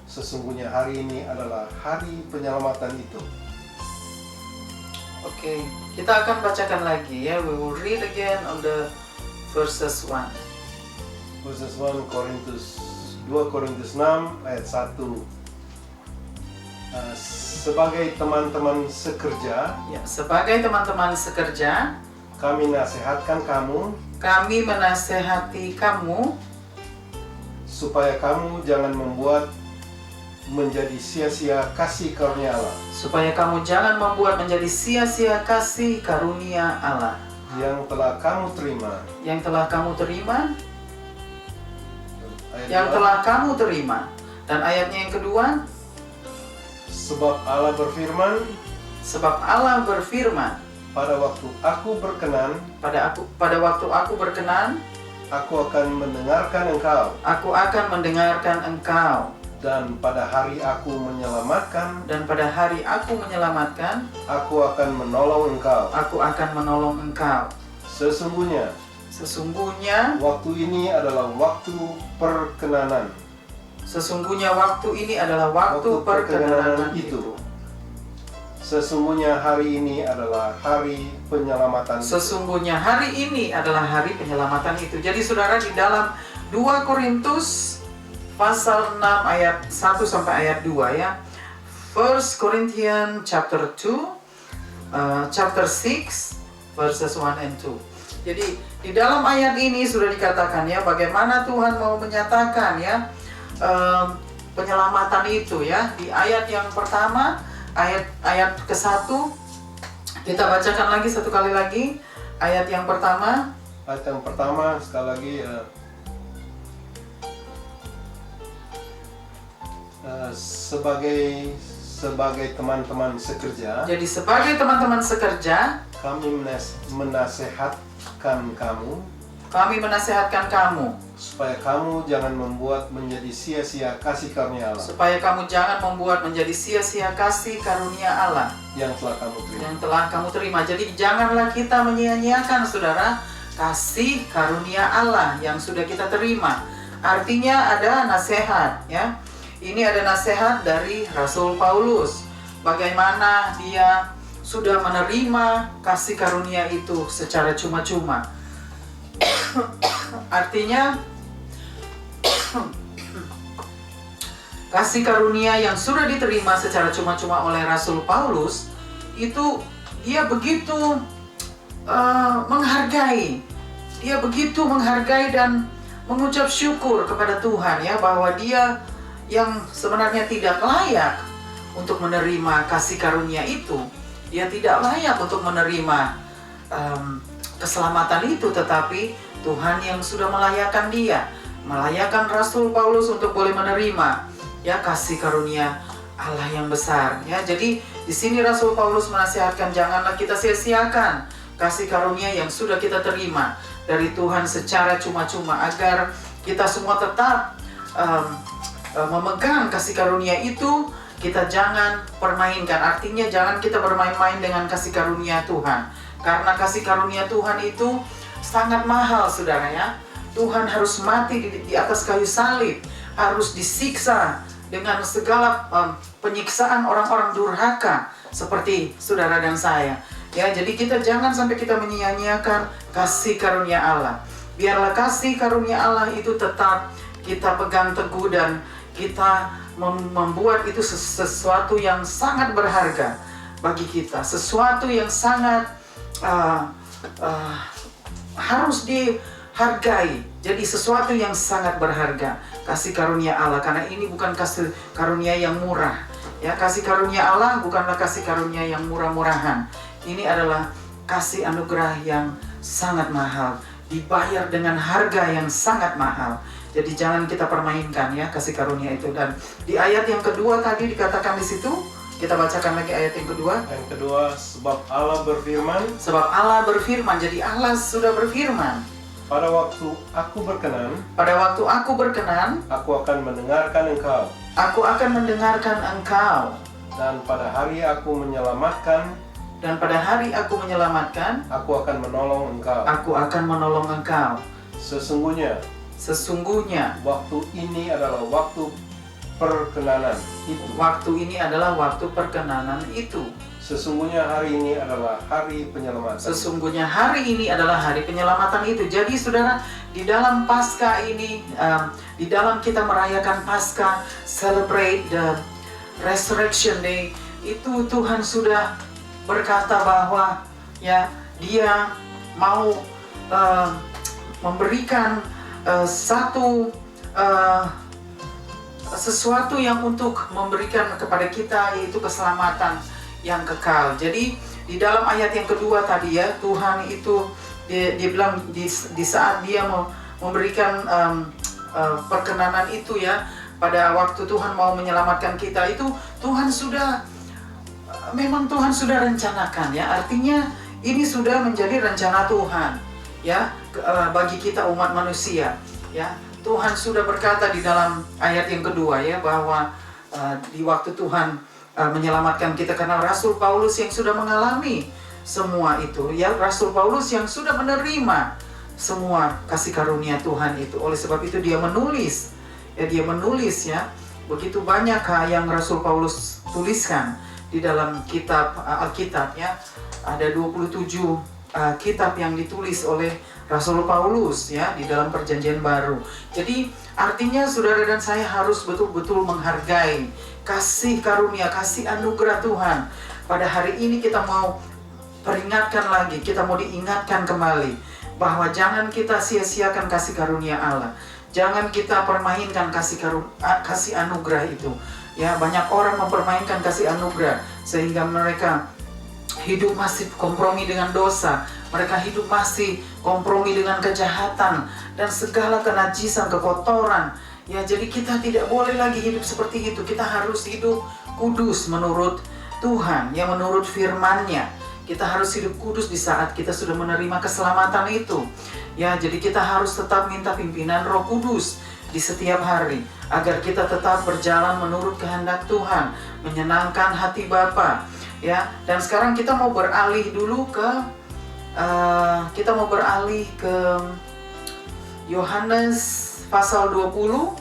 Sesungguhnya hari ini adalah hari penyelamatan itu. Oke, kita akan bacakan lagi, ya. We will read again on the verses 1. Verses 1 2 Korintus 6 ayat 1. Sebagai teman-teman sekerja, ya, sebagai teman-teman sekerja, kami nasihatkan kamu, kami menasehati kamu, supaya kamu jangan membuat menjadi sia-sia kasih karunia Allah. Supaya kamu jangan membuat menjadi sia-sia kasih karunia Allah yang telah kamu terima. Yang telah kamu terima. Ayat 2. Telah kamu terima. Dan ayatnya yang kedua. Sebab Allah berfirman. Pada waktu aku berkenan. Pada waktu aku berkenan. Aku akan mendengarkan engkau. Dan pada hari aku menyelamatkan. Aku akan menolong engkau. Sesungguhnya waktu ini adalah waktu perkenanan. Perkenanan itu. Sesungguhnya hari ini adalah hari penyelamatan. Itu. Jadi saudara, di dalam 2 Korintus pasal 6 ayat 1 sampai ayat 2, ya. 1 Corinthians chapter 2, chapter 6 verses 1 and 2. Jadi di dalam ayat ini sudah dikatakan, ya, bagaimana Tuhan mau menyatakan, ya, penyelamatan itu, ya. Di ayat yang pertama, ayat ke-1, kita bacakan lagi satu kali lagi. Ayat yang pertama sekali lagi. Sebagai teman-teman sekerja. Jadi sebagai teman-teman sekerja, kami menasihatkan kamu supaya kamu jangan membuat menjadi sia-sia kasih karunia Allah. Yang telah kamu terima. Jadi janganlah kita menyia-nyiakan, saudara, kasih karunia Allah yang sudah kita terima. Artinya ada nasihat, ya. Ini ada nasihat dari Rasul Paulus, bagaimana dia sudah menerima kasih karunia itu secara cuma-cuma. Artinya kasih karunia yang sudah diterima secara cuma-cuma oleh Rasul Paulus itu dia begitu menghargai. Dia begitu menghargai dan mengucap syukur kepada Tuhan ya, bahwa dia yang sebenarnya tidak layak untuk menerima kasih karunia itu. Dia tidak layak untuk menerima keselamatan itu, tetapi Tuhan yang sudah melayakkan dia, melayakkan Rasul Paulus untuk boleh menerima ya kasih karunia Allah yang besar ya. Jadi di sini Rasul Paulus menasihatkan janganlah kita sia-siakan kasih karunia yang sudah kita terima dari Tuhan secara cuma-cuma, agar kita semua tetap memegang kasih karunia itu. Kita jangan permainkan, artinya jangan kita bermain-main dengan kasih karunia Tuhan, karena kasih karunia Tuhan itu sangat mahal saudara ya. Tuhan harus mati di atas kayu salib, harus disiksa dengan segala penyiksaan orang-orang durhaka seperti saudara dan saya ya. Jadi kita jangan sampai kita menyia-nyiakan kasih karunia Allah. Biarlah kasih karunia Allah itu tetap kita pegang teguh, dan kita membuat itu sesuatu yang sangat berharga bagi kita, sesuatu yang sangat harus dihargai. Jadi sesuatu yang sangat berharga, kasih karunia Allah, karena ini bukan kasih karunia yang murah ya. Kasih karunia Allah bukanlah kasih karunia yang murah-murahan. Ini adalah kasih anugerah yang sangat mahal, dibayar dengan harga yang sangat mahal. Jadi jangan kita permainkan ya kasih karunia itu. Dan di ayat yang kedua tadi dikatakan di situ, kita bacakan lagi ayat yang kedua. Yang kedua, sebab Allah berfirman. Sebab Allah berfirman, jadi Allah sudah berfirman. Pada waktu aku berkenan. Pada waktu aku berkenan. Aku akan mendengarkan engkau. Aku akan mendengarkan engkau. Dan pada hari aku menyelamatkan. Dan pada hari aku menyelamatkan. Aku akan menolong engkau. Aku akan menolong engkau. Sesungguhnya waktu ini adalah waktu perkenanan itu. Waktu ini adalah waktu perkenanan itu. Sesungguhnya hari ini adalah hari penyelamatan. Sesungguhnya hari ini adalah hari penyelamatan itu. Jadi saudara, di dalam Paskah ini, di dalam kita merayakan Paskah, celebrate the Resurrection Day, itu Tuhan sudah berkata bahwa ya Dia mau memberikan sesuatu yang untuk memberikan kepada kita, yaitu keselamatan yang kekal. Jadi di dalam ayat yang kedua tadi ya, Tuhan itu dia bilang di saat Dia memberikan perkenanan itu ya, pada waktu Tuhan mau menyelamatkan kita itu, Tuhan sudah rencanakan ya. Artinya ini sudah menjadi rencana Tuhan ya, bagi kita umat manusia ya. Tuhan sudah berkata di dalam ayat yang kedua ya, bahwa di waktu Tuhan menyelamatkan kita, karena Rasul Paulus yang sudah mengalami semua itu ya, Rasul Paulus yang sudah menerima semua kasih karunia Tuhan itu. Oleh sebab itu dia menulis ya, begitu banyak yang Rasul Paulus tuliskan di dalam kitab Alkitab ya. Ada 27 kitab yang ditulis oleh Rasul Paulus ya di dalam Perjanjian Baru. Jadi artinya saudara dan saya harus betul-betul menghargai kasih karunia, kasih anugerah Tuhan. Pada hari ini kita mau peringatkan lagi, kita mau diingatkan kembali bahwa jangan kita sia-siakan kasih karunia Allah. Jangan kita permainkan kasih anugerah itu. Ya, banyak orang mempermainkan kasih anugerah sehingga mereka hidup masih kompromi dengan dosa. Mereka hidup masih kompromi dengan kejahatan dan segala kenajisan, kekotoran. Ya, jadi kita tidak boleh lagi hidup seperti itu. Kita harus hidup kudus menurut Tuhan, ya, menurut firman-Nya. Kita harus hidup kudus di saat kita sudah menerima keselamatan itu. Ya, jadi kita harus tetap minta pimpinan Roh Kudus di setiap hari agar kita tetap berjalan menurut kehendak Tuhan, menyenangkan hati Bapa. Ya, dan sekarang kita mau beralih dulu ke Yohanes pasal 20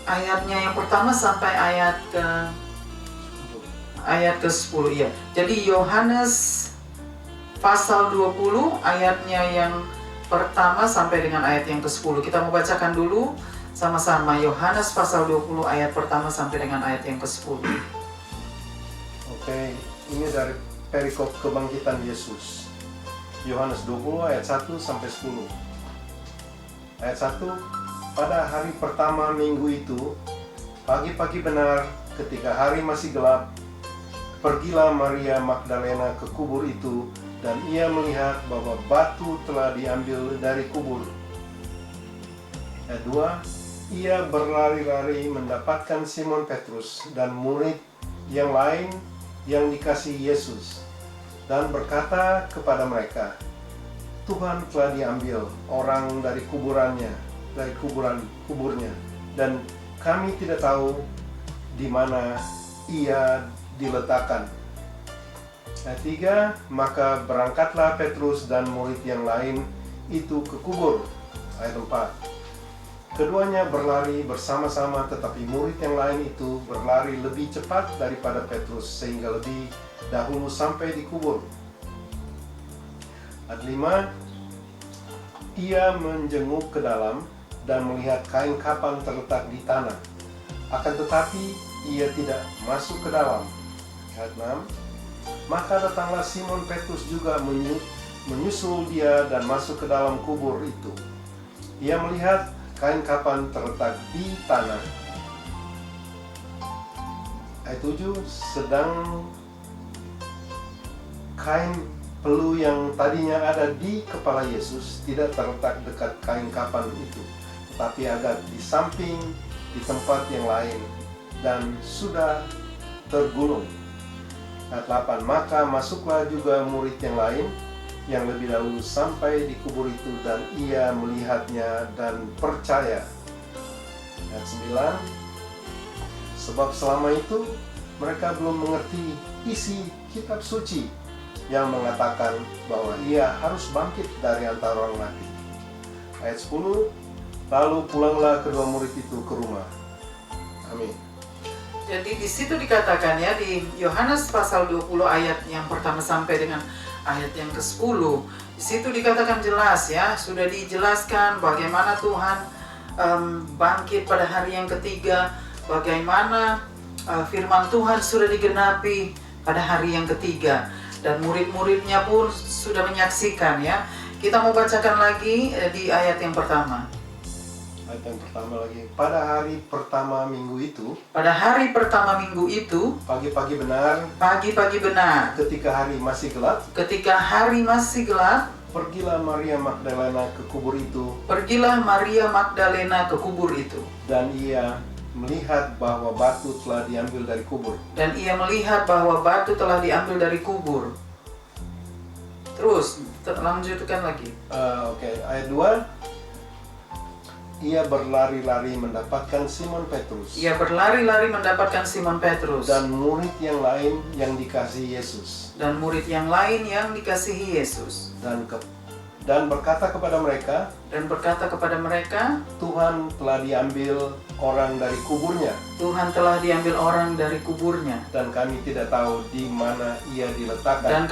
ayatnya yang pertama sampai ayat ke 10 ya. Jadi Yohanes pasal 20 ayatnya yang pertama sampai dengan ayat yang ke 10. Kita mau bacakan dulu sama-sama Yohanes pasal 20 ayat pertama sampai dengan ayat yang ke-10. Oke, ini dari perikop kebangkitan Yesus. Yohanes 20 ayat 1 sampai 10. Ayat 1, pada hari pertama minggu itu, pagi-pagi benar ketika hari masih gelap, pergilah Maria Magdalena ke kubur itu dan ia melihat bahwa batu telah diambil dari kubur. Ayat 2, ia berlari-lari mendapatkan Simon Petrus dan murid yang lain yang dikasihi Yesus dan berkata kepada mereka, Tuhan telah diambil orang dari kuburnya, dan kami tidak tahu di mana ia diletakkan. Ayat 3, maka berangkatlah Petrus dan murid yang lain itu ke kubur. Ayat 4, keduanya berlari bersama-sama, tetapi murid yang lain itu berlari lebih cepat daripada Petrus sehingga lebih dahulu sampai di kubur. Ayat 5, ia menjenguk ke dalam dan melihat kain kapan terletak di tanah. Akan tetapi ia tidak masuk ke dalam. Ayat 6, maka datanglah Simon Petrus juga menyusul dia dan masuk ke dalam kubur itu. Ia melihat kain kapan terletak di tanah. Ayat 7, sedang kain pelu yang tadinya ada di kepala Yesus tidak terletak dekat kain kapan itu, tapi agak di samping di tempat yang lain dan sudah tergulung. Ayat 8, maka masuklah juga murid yang lain yang lebih dahulu sampai di kubur itu dan ia melihatnya dan percaya. Ayat 9, sebab selama itu mereka belum mengerti isi kitab suci yang mengatakan bahwa ia harus bangkit dari antara orang mati. Ayat 10, lalu pulanglah kedua murid itu ke rumah. Amin. Jadi di situ dikatakan ya, di Yohanes pasal 20 ayat yang pertama sampai dengan ayat yang ke-10, di situ dikatakan jelas ya, sudah dijelaskan bagaimana Tuhan bangkit pada hari yang ketiga, bagaimana firman Tuhan sudah digenapi pada hari yang ketiga, dan murid-muridnya pun sudah menyaksikan ya. Kita mau bacakan lagi di ayat yang pertama. Ayat yang pertama lagi, pada hari pertama minggu itu, pada hari pertama minggu itu, pagi-pagi benar, ketika hari masih gelap, pergilah Maria Magdalena ke kubur itu, dan ia melihat bahwa batu telah diambil dari kubur. Terus, lanjutkan lagi. Ayat 2, ia berlari-lari mendapatkan Simon Petrus. Dan murid yang lain yang dikasihi Yesus. Dan berkata kepada mereka, Tuhan telah diambil orang dari kuburnya. Dan kami tidak tahu di mana ia diletakkan.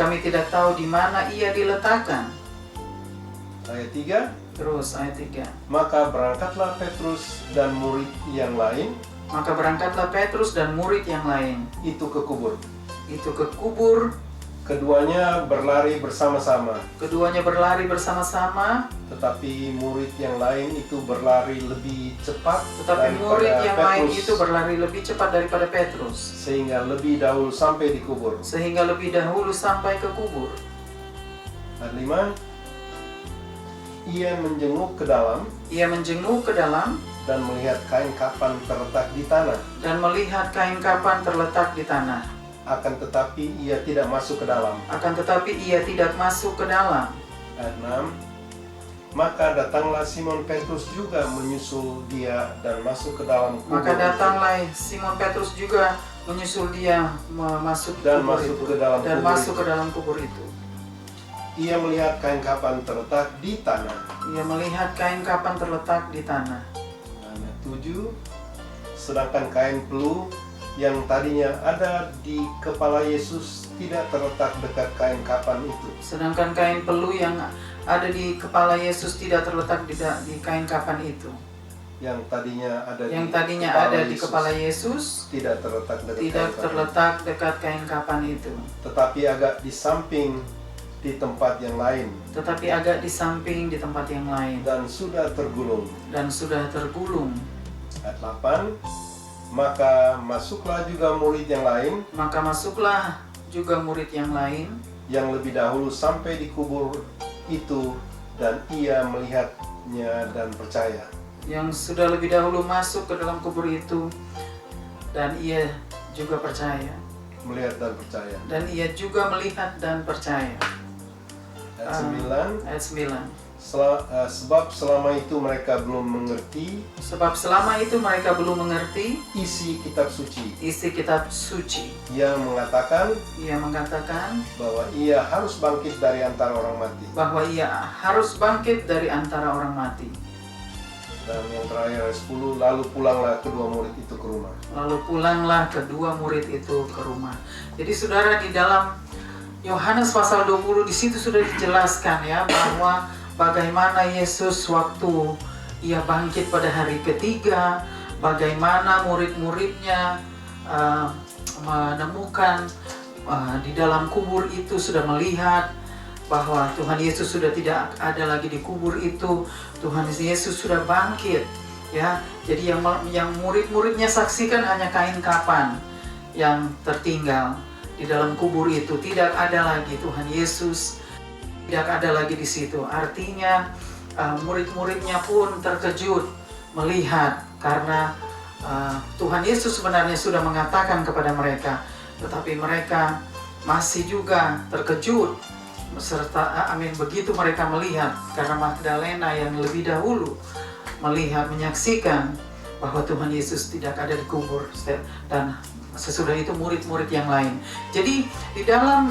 Ayat 3. Terus ayat 3. Maka berangkatlah Petrus dan murid yang lain itu ke kubur. Keduanya berlari bersama-sama. Tetapi murid yang lain itu berlari lebih cepat daripada Petrus. Sehingga lebih dahulu sampai di kubur. Ayat 5. Ia menjenguk ke dalam dan melihat kain kapan terletak di tanah. Akan tetapi ia tidak masuk ke dalam. Ayat 6, maka datanglah Simon Petrus juga menyusul dia dan masuk ke dalam kubur. Masuk ke dalam kubur itu. Ia melihat kain kapan terletak di tanah. Ayat 7, sedangkan kain pelu yang tadinya ada di kepala Yesus tidak terletak dekat kain kapan itu. yang tadinya ada di kepala Yesus tidak terletak dekat kain kapan itu, tetapi agak di samping di tempat yang lain, dan sudah tergulung. Ayat 8, maka masuklah juga murid yang lain yang lebih dahulu sampai di kubur itu, dan ia melihatnya dan percaya. Yang sudah lebih dahulu masuk ke dalam kubur itu, dan ia juga percaya. Melihat dan percaya. Dan ia juga melihat dan percaya. Ayat 9. Ayat 9. Sebab selama itu mereka belum mengerti isi kitab suci yang mengatakan bahwa ia harus bangkit dari antara orang mati. Dan yang terakhir ayat 10, lalu pulanglah kedua murid itu ke rumah. Jadi saudara, di dalam Yohanes pasal 20 di situ sudah dijelaskan ya, bahwa bagaimana Yesus waktu ia bangkit pada hari ketiga, bagaimana murid-muridnya menemukan di dalam kubur itu, sudah melihat bahwa Tuhan Yesus sudah tidak ada lagi di kubur itu. Tuhan Yesus sudah bangkit ya. Jadi yang murid-muridnya saksikan hanya kain kapan yang tertinggal di dalam kubur itu. Tidak ada lagi Tuhan Yesus, tidak ada lagi di situ. Artinya murid-muridnya pun terkejut melihat, karena Tuhan Yesus sebenarnya sudah mengatakan kepada mereka, tetapi mereka masih juga terkejut. Begitu mereka melihat, karena Magdalena yang lebih dahulu menyaksikan bahwa Tuhan Yesus tidak ada di kubur, dan sesudah itu murid-murid yang lain. Jadi di dalam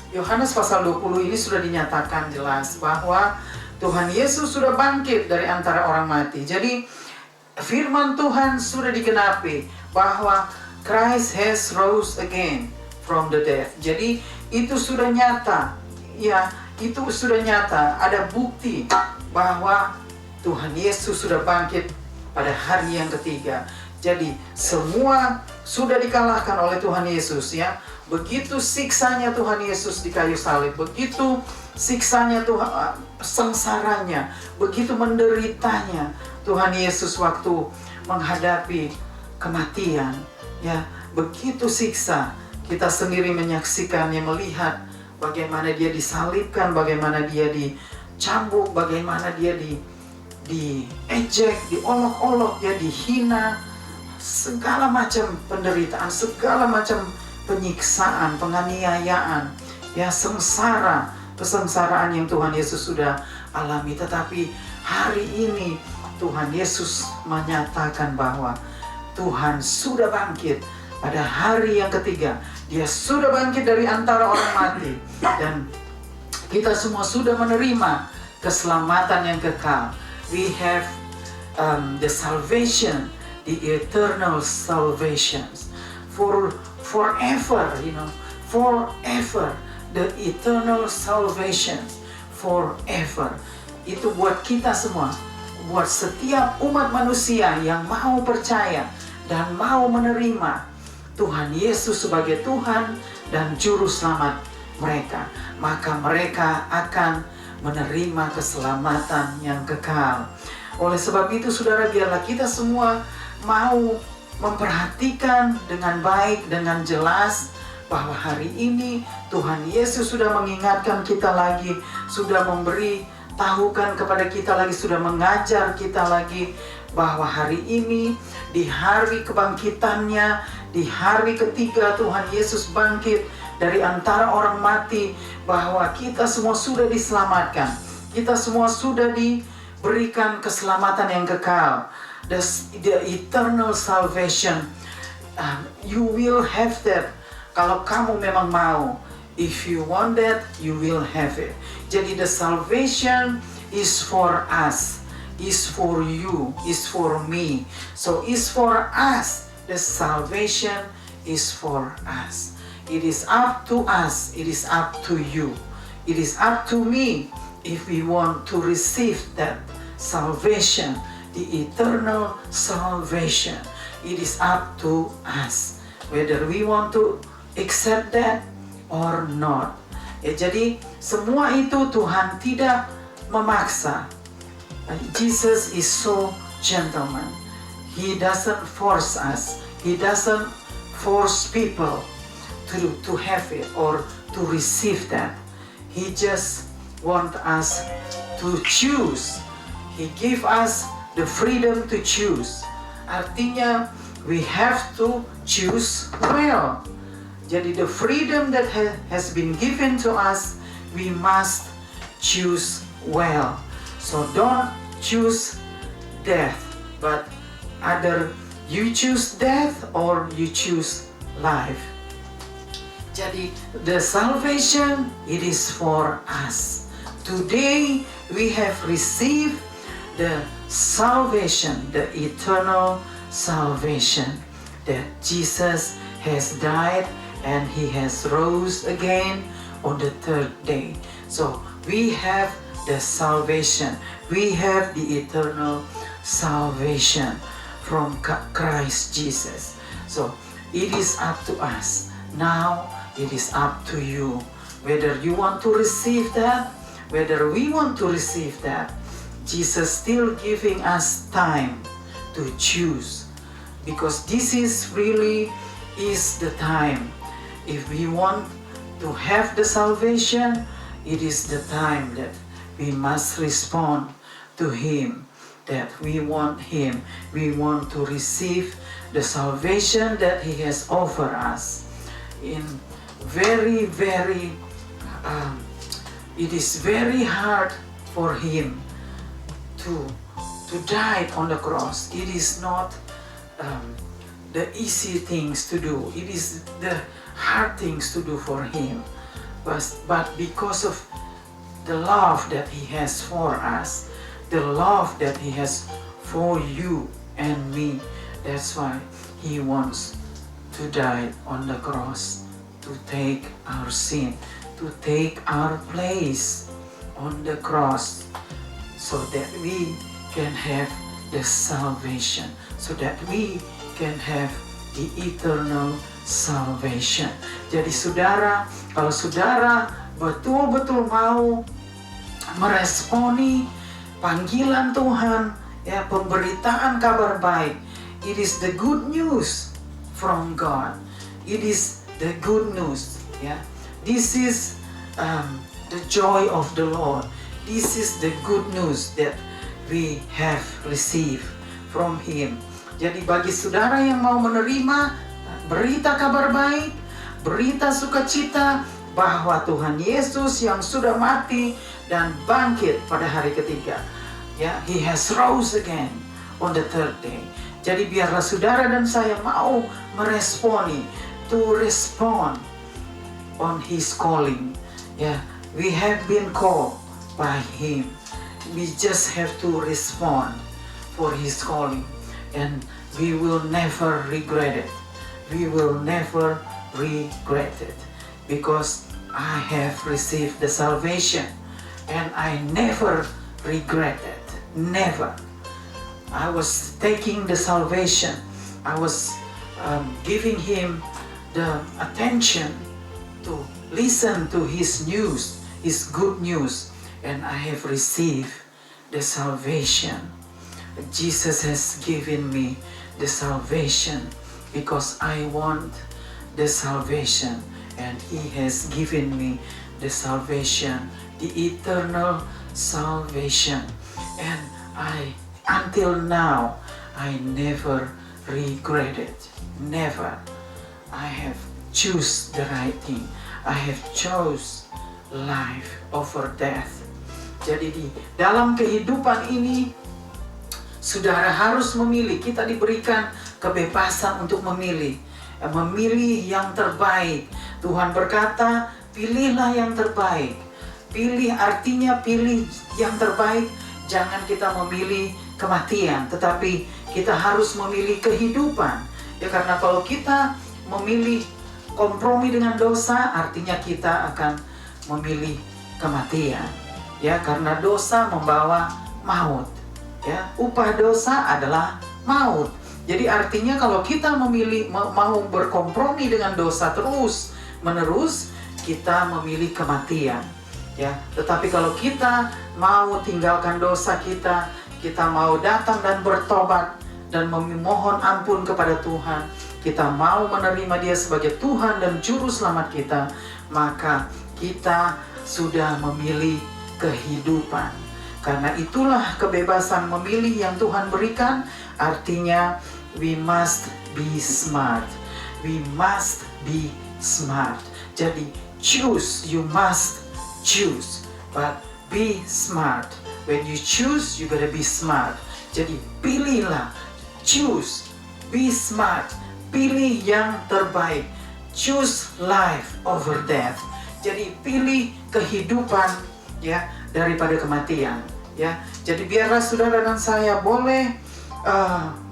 Yohanes pasal 20 ini sudah dinyatakan jelas bahwa Tuhan Yesus sudah bangkit dari antara orang mati. Jadi firman Tuhan sudah digenapi bahwa Christ has rose again from the dead. Jadi itu sudah nyata. Ya, itu sudah nyata. Ada bukti bahwa Tuhan Yesus sudah bangkit pada hari yang ketiga. Jadi semua sudah dikalahkan oleh Tuhan Yesus ya. Begitu siksanya Tuhan Yesus di kayu salib, begitu siksanya Tuhan, sengsaranya, begitu menderitanya Tuhan Yesus waktu menghadapi kematian ya. Begitu siksa, kita sendiri menyaksikannya, melihat bagaimana dia disalibkan, bagaimana dia dicambuk, bagaimana dia diejek, diolok-olok, dia dihina, segala macam penderitaan, segala macam penyiksaan, penganiayaan, ya, sengsara, kesengsaraan yang Tuhan Yesus sudah alami. Tetapi hari ini Tuhan Yesus menyatakan bahwa Tuhan sudah bangkit pada hari yang ketiga. Dia sudah bangkit dari antara orang mati, dan kita semua sudah menerima keselamatan yang kekal. We have the salvation, the eternal salvation forever, forever, the eternal salvation forever. Itu buat kita semua, buat setiap umat manusia yang mau percaya dan mau menerima Tuhan Yesus sebagai Tuhan dan Juru Selamat mereka, maka mereka akan menerima keselamatan yang kekal. Oleh sebab itu, saudara, biarlah kita semua mau memperhatikan dengan baik, dengan jelas, bahwa hari ini Tuhan Yesus sudah mengingatkan kita lagi, sudah memberi tahukan kepada kita lagi, sudah mengajar kita lagi, bahwa hari ini di hari kebangkitannya, di hari ketiga Tuhan Yesus bangkit dari antara orang mati, bahwa kita semua sudah diselamatkan, kita semua sudah diberikan keselamatan yang kekal, the eternal salvation. You will have that kalau kamu memang mau. If you want that, you will have it. Jadi the salvation is for us, is for you, is for me. So is for us. The salvation is for us. It is up to us. It is up to you. It is up to me if we want to receive that salvation, the eternal salvation. It is up to us whether we want to accept that or not. Jadi semua itu Tuhan tidak memaksa. Jesus is so gentleman. He doesn't force us. He doesn't force people to have it or to receive that. He just wants us to choose. He give us the freedom to choose. Artinya we have to choose well. Jadi the freedom that has been given to us, we must choose well. So don't choose death, but either you choose death or you choose life. Jadi the salvation, it is for us. Today we have received the salvation, the eternal salvation, that Jesus has died and He has rose again on the third day. So we have the salvation. We have the eternal salvation from Christ Jesus. So it is up to us. Now it is up to you whether you want to receive that, whether we want to receive that. Jesus still giving us time to choose, because this is really is the time. If we want to have the salvation, it is the time that we must respond to Him, that we want Him. We want to receive the salvation that He has offered us. It is very hard for Him to die on the cross. It is not the easy things to do. It is the hard things to do for Him. But because of the love that He has for us, the love that He has for you and me, that's why He wants to die on the cross, to take our sin, to take our place on the cross, so that we can have the salvation, so that we can have the eternal salvation. Jadi saudara, kalau saudara betul-betul mau meresponi panggilan Tuhan, ya, pemberitaan kabar baik, it is the good news from God. It is the good news, ya. This is the joy of the Lord. This is the good news that we have received from Him. Jadi bagi saudara yang mau menerima berita kabar baik, berita sukacita bahwa Tuhan Yesus yang sudah mati dan bangkit pada hari ketiga, ya, He has rose again on the third day. Jadi biarlah saudara dan saya mau meresponi, to respond on His calling. Ya, we have been called by Him. We just have to respond for His calling, and we will never regret it. We will never regret it, because I have received the salvation and I never regret it. Never. I was taking the salvation. I was giving Him the attention to listen to His news, His good news, and I have received the salvation. Jesus has given me the salvation because I want the salvation, and He has given me the salvation, the eternal salvation. And until now, I never regret it. Never. I have choose the right thing. I have chose life over death. Jadi di dalam kehidupan ini, saudara harus memilih. Kita diberikan kebebasan untuk memilih. Memilih yang terbaik. Tuhan berkata, pilihlah yang terbaik. Pilih artinya pilih yang terbaik. Jangan kita memilih kematian, tetapi kita harus memilih kehidupan. Ya, karena kalau kita memilih kompromi dengan dosa, artinya kita akan memilih kematian. Ya, karena dosa membawa maut. Ya, upah dosa adalah maut. Jadi artinya kalau kita memilih mau berkompromi dengan dosa terus menerus, kita memilih kematian. Ya, tetapi kalau kita mau tinggalkan dosa kita mau datang dan bertobat dan memohon ampun kepada Tuhan, kita mau menerima Dia sebagai Tuhan dan Juru Selamat kita, maka kita sudah memilih kehidupan. Karena itulah kebebasan memilih yang Tuhan berikan. Artinya we must be smart. We must be smart. Jadi choose, you must choose, but be smart. When you choose, you gotta be smart. Jadi pilihlah, choose, be smart. Pilih yang terbaik. Choose life over death. Jadi pilih kehidupan ya daripada kematian ya. Jadi biarlah saudara dan saya boleh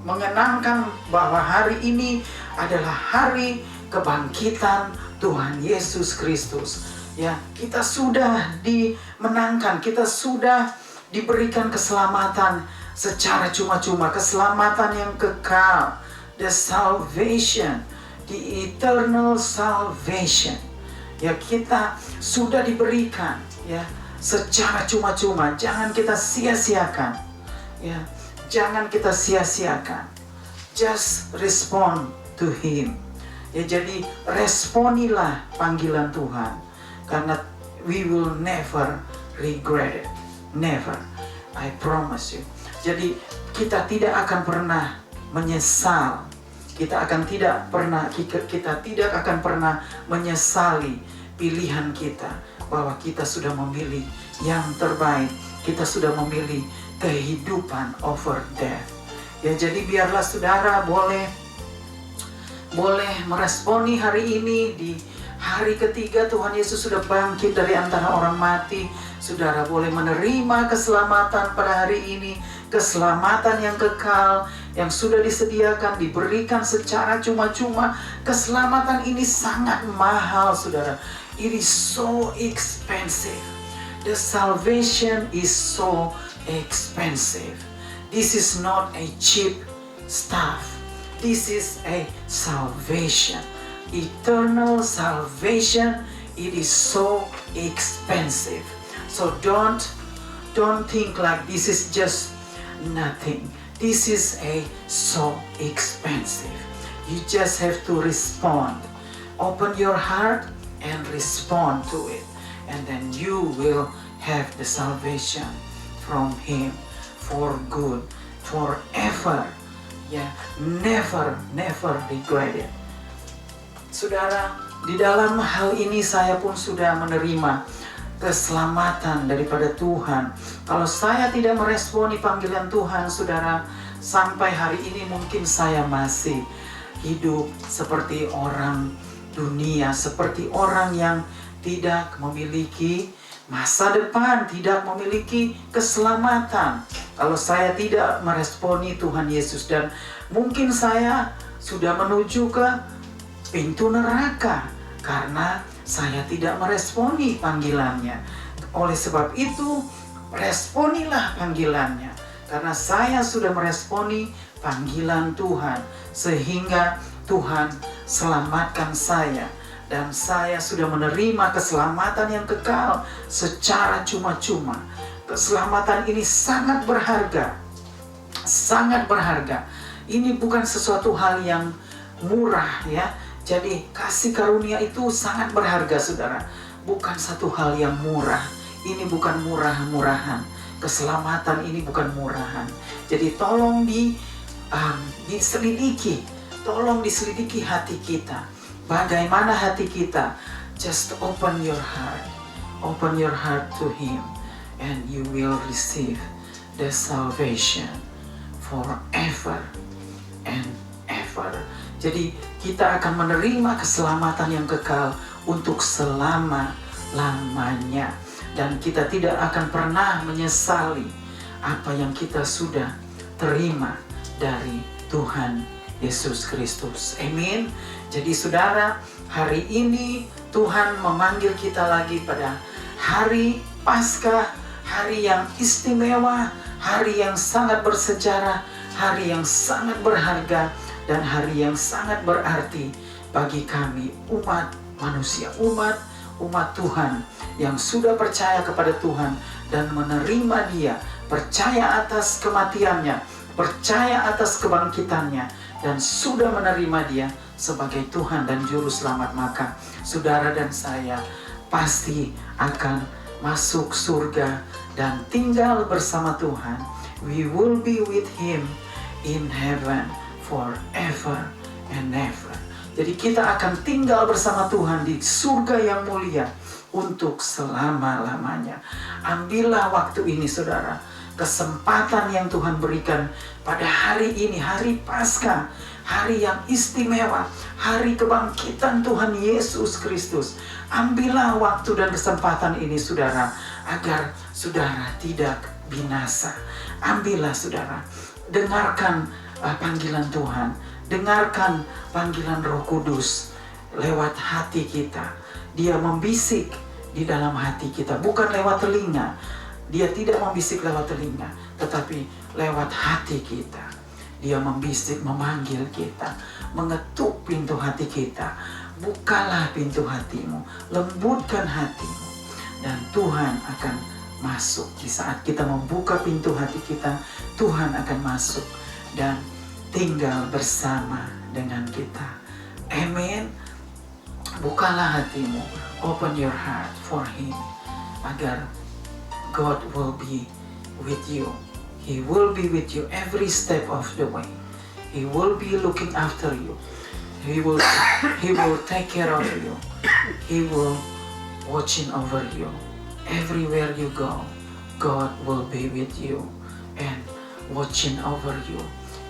mengenangkan bahwa hari ini adalah hari kebangkitan Tuhan Yesus Kristus ya. Kita sudah dimenangkan, kita sudah diberikan keselamatan secara cuma-cuma, keselamatan yang kekal, the salvation, the eternal salvation ya. Kita sudah diberikan ya secara cuma-cuma. Jangan kita sia-siakan ya, jangan kita sia-siakan. Just respond to Him ya. Jadi responilah panggilan Tuhan, karena we will never regret it, never, I promise you. Jadi kita tidak akan pernah menyesal, kita tidak akan pernah menyesali pilihan kita, bahwa kita sudah memilih yang terbaik, kita sudah memilih kehidupan over death ya. Jadi biarlah saudara boleh meresponi hari ini, di hari ketiga Tuhan Yesus sudah bangkit dari antara orang mati. Saudara boleh menerima keselamatan pada hari ini, keselamatan yang kekal yang sudah disediakan, diberikan secara cuma-cuma. Keselamatan ini sangat mahal saudara. It is so expensive. The salvation is so expensive. This is not a cheap stuff. This is a salvation. Eternal salvation. It is so expensive. So don't think like this is just nothing. This is so expensive. You just have to respond. Open your heart and respond to it, and then you will have the salvation from Him for good, forever. Yeah, never regret it. Saudara, di dalam hal ini saya pun sudah menerima keselamatan daripada Tuhan. Kalau saya tidak meresponi panggilan Tuhan, saudara, sampai hari ini mungkin saya masih hidup seperti orang dunia, seperti orang yang tidak memiliki masa depan, tidak memiliki keselamatan. Kalau saya tidak meresponi Tuhan Yesus, dan mungkin saya sudah menuju ke pintu neraka karena saya tidak meresponi panggilannya. Oleh sebab itu, responilah panggilannya, karena saya sudah meresponi panggilan Tuhan, sehingga Tuhan selamatkan saya, dan saya sudah menerima keselamatan yang kekal secara cuma-cuma. Keselamatan ini sangat berharga, sangat berharga. Ini bukan sesuatu hal yang murah ya. Jadi kasih karunia itu sangat berharga saudara, bukan satu hal yang murah. Ini bukan murah-murahan. Keselamatan ini bukan murahan. Jadi tolong diselidiki. Tolong diselidiki hati kita. Bagaimana hati kita? Just open your heart. Open your heart to Him, and you will receive the salvation forever and ever. Jadi kita akan menerima keselamatan yang kekal untuk selama-lamanya. Dan kita tidak akan pernah menyesali apa yang kita sudah terima dari Tuhan Yesus Kristus. Amin. Jadi saudara, hari ini Tuhan memanggil kita lagi pada hari Paskah, hari yang istimewa, hari yang sangat bersejarah, hari yang sangat berharga, dan hari yang sangat berarti bagi kami umat manusia, umat Tuhan yang sudah percaya kepada Tuhan dan menerima Dia, percaya atas kematiannya, percaya atas kebangkitannya, dan sudah menerima Dia sebagai Tuhan dan Juru Selamat. Maka saudara dan saya pasti akan masuk surga dan tinggal bersama Tuhan. We will be with Him in heaven forever and ever. Jadi kita akan tinggal bersama Tuhan di surga yang mulia untuk selama-lamanya. Ambillah waktu ini saudara, kesempatan yang Tuhan berikan pada hari ini, hari Paskah, hari yang istimewa, hari kebangkitan Tuhan Yesus Kristus. Ambillah waktu dan kesempatan ini saudara, agar saudara tidak binasa. Ambillah saudara, dengarkan panggilan Tuhan, dengarkan panggilan Roh Kudus lewat hati kita. Dia membisik di dalam hati kita, bukan lewat telinga. Dia tidak membisik lewat telinga, tetapi lewat hati kita. Dia membisik, memanggil kita, mengetuk pintu hati kita. Bukalah pintu hatimu, lembutkan hatimu, dan Tuhan akan masuk. Di saat kita membuka pintu hati kita, Tuhan akan masuk dan tinggal bersama dengan kita. Amin. Bukalah hatimu, open your heart for Him, agar God will be with you. He will be with you every step of the way. He will be looking after you. He will take care of you. He will watching over you. Everywhere you go, God will be with you and watching over you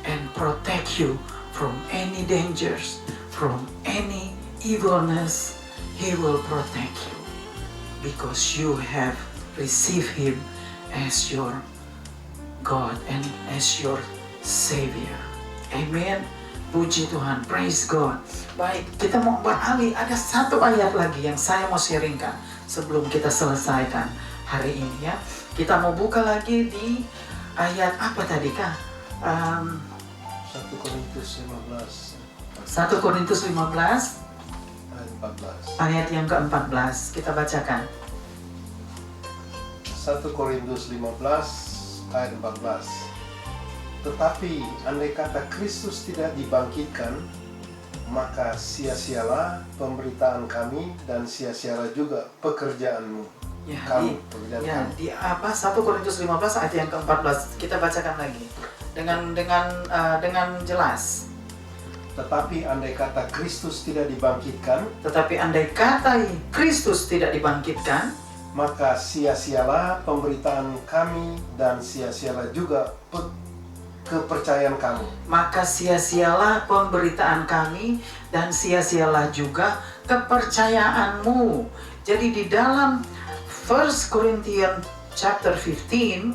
and protect you from any dangers, from any evilness. He will protect you because you have received Him as your God and as your Savior. Amen. Puji Tuhan, praise God. Baik, kita mau beralih. Ada satu ayat lagi yang saya mau sharingkan sebelum kita selesaikan hari ini ya. Kita mau buka lagi di ayat apa tadi Kak? 1 Korintus 15 1 Korintus 15 ayat 14. ayat yang ke-14. Kita bacakan. 1 Korintus 15 ayat 14. Tetapi andai kata Kristus tidak dibangkitkan, maka sia-sialah pemberitaan kami dan sia-sialah juga pekerjaanmu. Ya, pekerjaan kami. di apa 1 Korintus 15 ayat yang ke-14. Kita bacakan lagi dengan jelas. Tetapi andai kata Kristus tidak dibangkitkan, maka sia-sialah pemberitaan kami dan sia-sialah juga kepercayaan kamu. Maka sia-sialah pemberitaan kami dan sia-sialah juga kepercayaanmu. Jadi di dalam 1 Corinthians chapter 15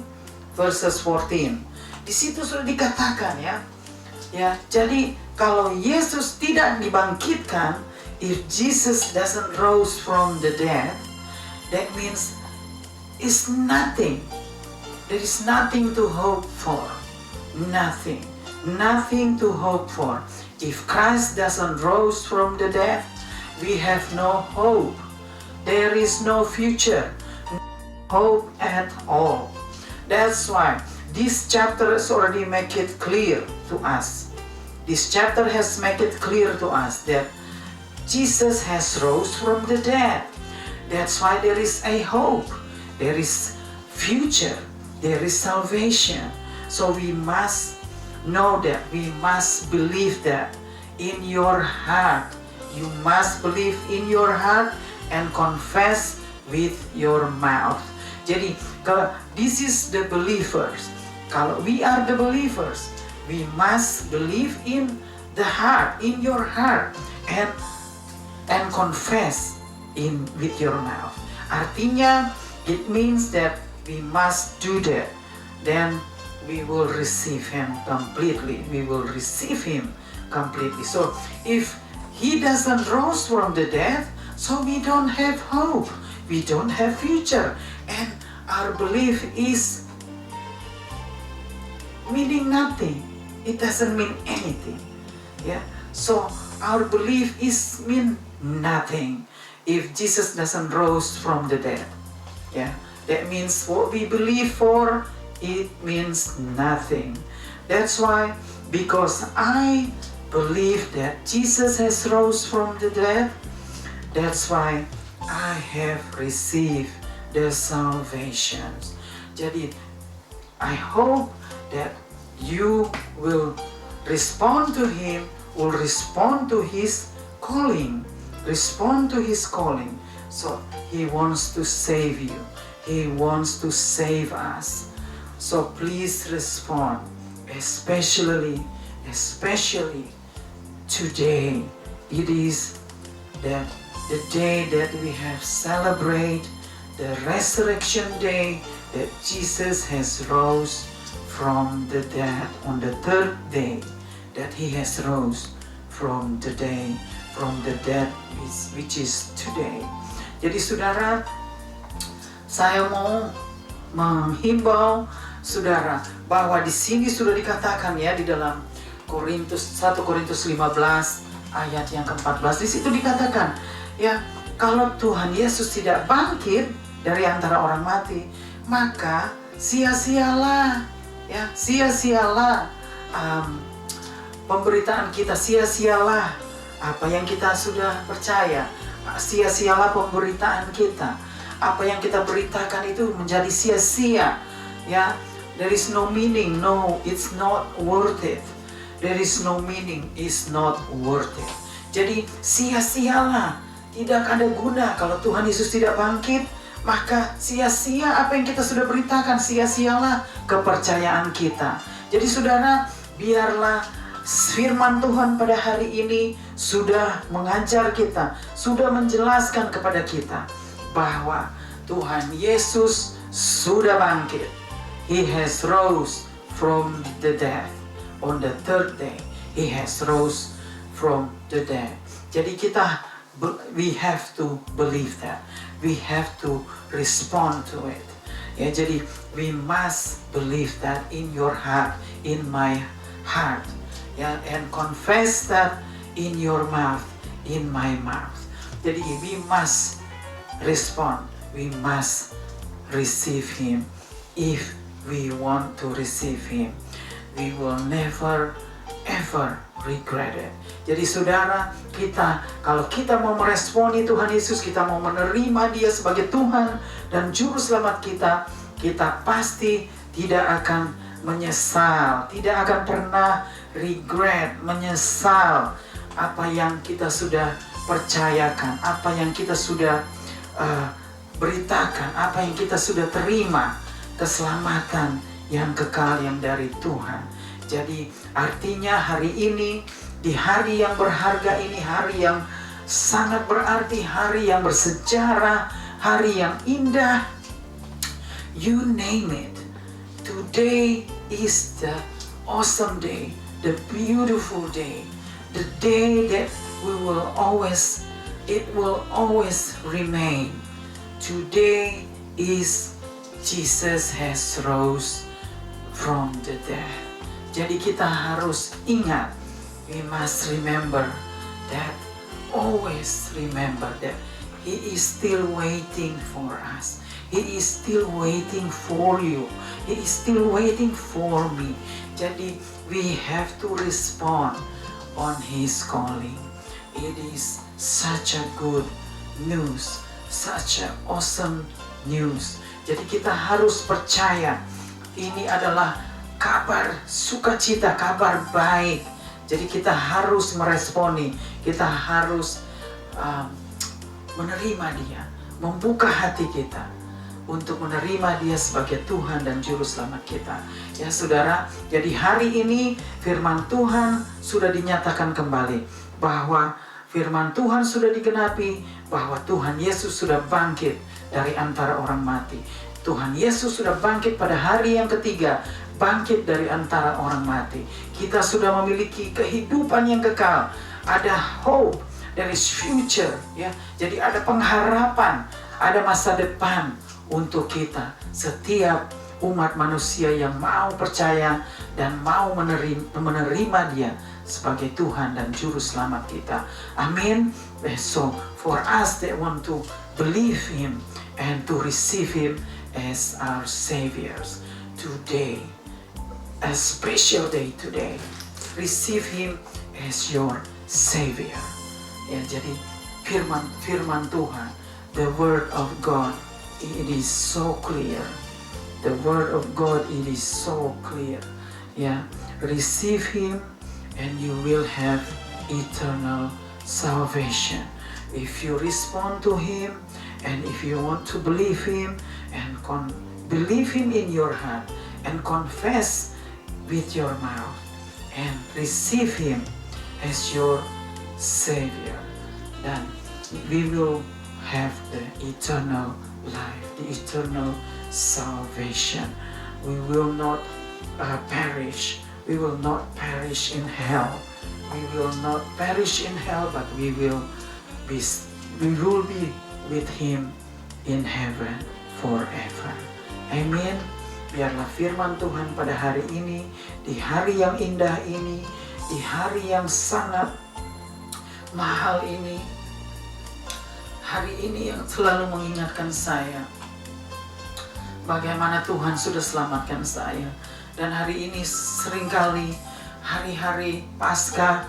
verses 14, di situ sudah dikatakan ya. Jadi kalau Yesus tidak dibangkitkan, if Jesus doesn't rose from the dead, that means it's nothing. There is nothing to hope for. Nothing to hope for. If Christ doesn't rose from the dead, we have no hope. There is no future, no hope at all. That's why this chapter has already make it clear to us. This chapter has made it clear to us that Jesus has rose from the dead. That's why there is a hope. There is future. There is salvation. So we must know that, we must believe that in your heart. You must believe in your heart and confess with your mouth. Jadi, kalau this is the believers. Kalau we are the believers, we must believe in the heart, in your heart, and confess with your mouth. Artinya, it means that we must do that. Then we will receive Him completely. We will receive Him completely. So, if He doesn't rose from the dead, so we don't have hope. We don't have future. And our belief is meaning nothing. It doesn't mean anything. Yeah. So our belief is mean nothing if Jesus doesn't rose from the dead. Yeah. That means what we believe for, it means nothing. That's why, because I believe that Jesus has rose from the dead, that's why I have received the salvation. Jadi, I hope that you will respond to Him, will respond to His calling, respond to His calling. So He wants to save you. He wants to save us. So please respond, especially today. It is the day that we have celebrate the resurrection day that Jesus has rose from the dead on the third day, that He has rose from the dead, which is today. Jadi saudara, saya mau menghimbau saudara bahwa di sini sudah dikatakan ya di dalam 1 Korintus 15 ayat yang ke-14, di situ dikatakan ya, kalau Tuhan Yesus tidak bangkit dari antara orang mati, maka sia-sialah ya, sia-sialah pemberitaan kita, sia-sialah apa yang kita sudah percaya, sia-sialah pemberitaan kita, apa yang kita beritakan itu menjadi sia-sia ya. There is no meaning, no, it's not worth it. There is no meaning, it's not worth it. Jadi sia-sialah, tidak ada guna kalau Tuhan Yesus tidak bangkit, maka sia-sia apa yang kita sudah beritakan, sia-sialah kepercayaan kita. Jadi saudara, biarlah firman Tuhan pada hari ini sudah mengajar kita, sudah menjelaskan kepada kita bahwa Tuhan Yesus sudah bangkit. He has rose from the dead. On the third day, He has rose from the dead. Jadi we have to believe that. We have to respond to it. Ya, jadi we must believe that in your heart, in my heart. Ya, and confess that in your mouth, in my mouth. Jadi we must respond. We must receive Him. If we want to receive Him, we will never ever regret it. Jadi saudara, kalau kita mau meresponi Tuhan Yesus, kita mau menerima Dia sebagai Tuhan dan Juru Selamat kita pasti tidak akan menyesal, tidak akan pernah regret, menyesal apa yang kita sudah percayakan, apa yang kita sudah beritakan, apa yang kita sudah terima, keselamatan yang kekal yang dari Tuhan. Jadi artinya hari ini, di hari yang berharga ini, hari yang sangat berarti, hari yang bersejarah, hari yang indah, you name it, today is the awesome day, the beautiful day, the day that it will always remain. Today is Jesus has rose from the dead. Jadi kita harus ingat, we must remember that, always remember that He is still waiting for us. He is still waiting for you. He is still waiting for me. Jadi we have to respond on His calling. It is such a good news, such a awesome news. Jadi kita harus percaya ini adalah kabar sukacita, kabar baik. Jadi kita harus meresponi, kita harus menerima Dia, membuka hati kita untuk menerima Dia sebagai Tuhan dan Juru Selamat kita. Ya saudara, jadi hari ini firman Tuhan sudah dinyatakan kembali, bahwa firman Tuhan sudah digenapi, bahwa Tuhan Yesus sudah bangkit dari antara orang mati. Tuhan Yesus sudah bangkit pada hari yang ketiga, bangkit dari antara orang mati. Kita sudah memiliki kehidupan yang kekal. Ada hope, there is future, ya. Jadi ada pengharapan, ada masa depan untuk kita setiap umat manusia yang mau percaya dan mau menerima Dia sebagai Tuhan dan Juru Selamat kita. Amin. So for us that want to believe Him and to receive Him as our Saviors today, a special day today, receive Him as your Savior. Ya, jadi firman Tuhan, the Word of God, it is so clear. The Word of God, it is so clear. Ya, receive Him and you will have eternal salvation. If you respond to Him and if you want to believe Him and believe Him in your heart and confess with your mouth and receive Him as your Savior, then we will have the eternal life, the eternal salvation. We will not perish. We will not perish in hell. We will not perish in hell, but we will be with Him in heaven forever. Amin. Biarlah firman Tuhan pada hari ini, di hari yang indah ini, di hari yang sangat mahal ini, hari ini yang selalu mengingatkan saya bagaimana Tuhan sudah selamatkan saya. Dan hari ini seringkali hari-hari Paskah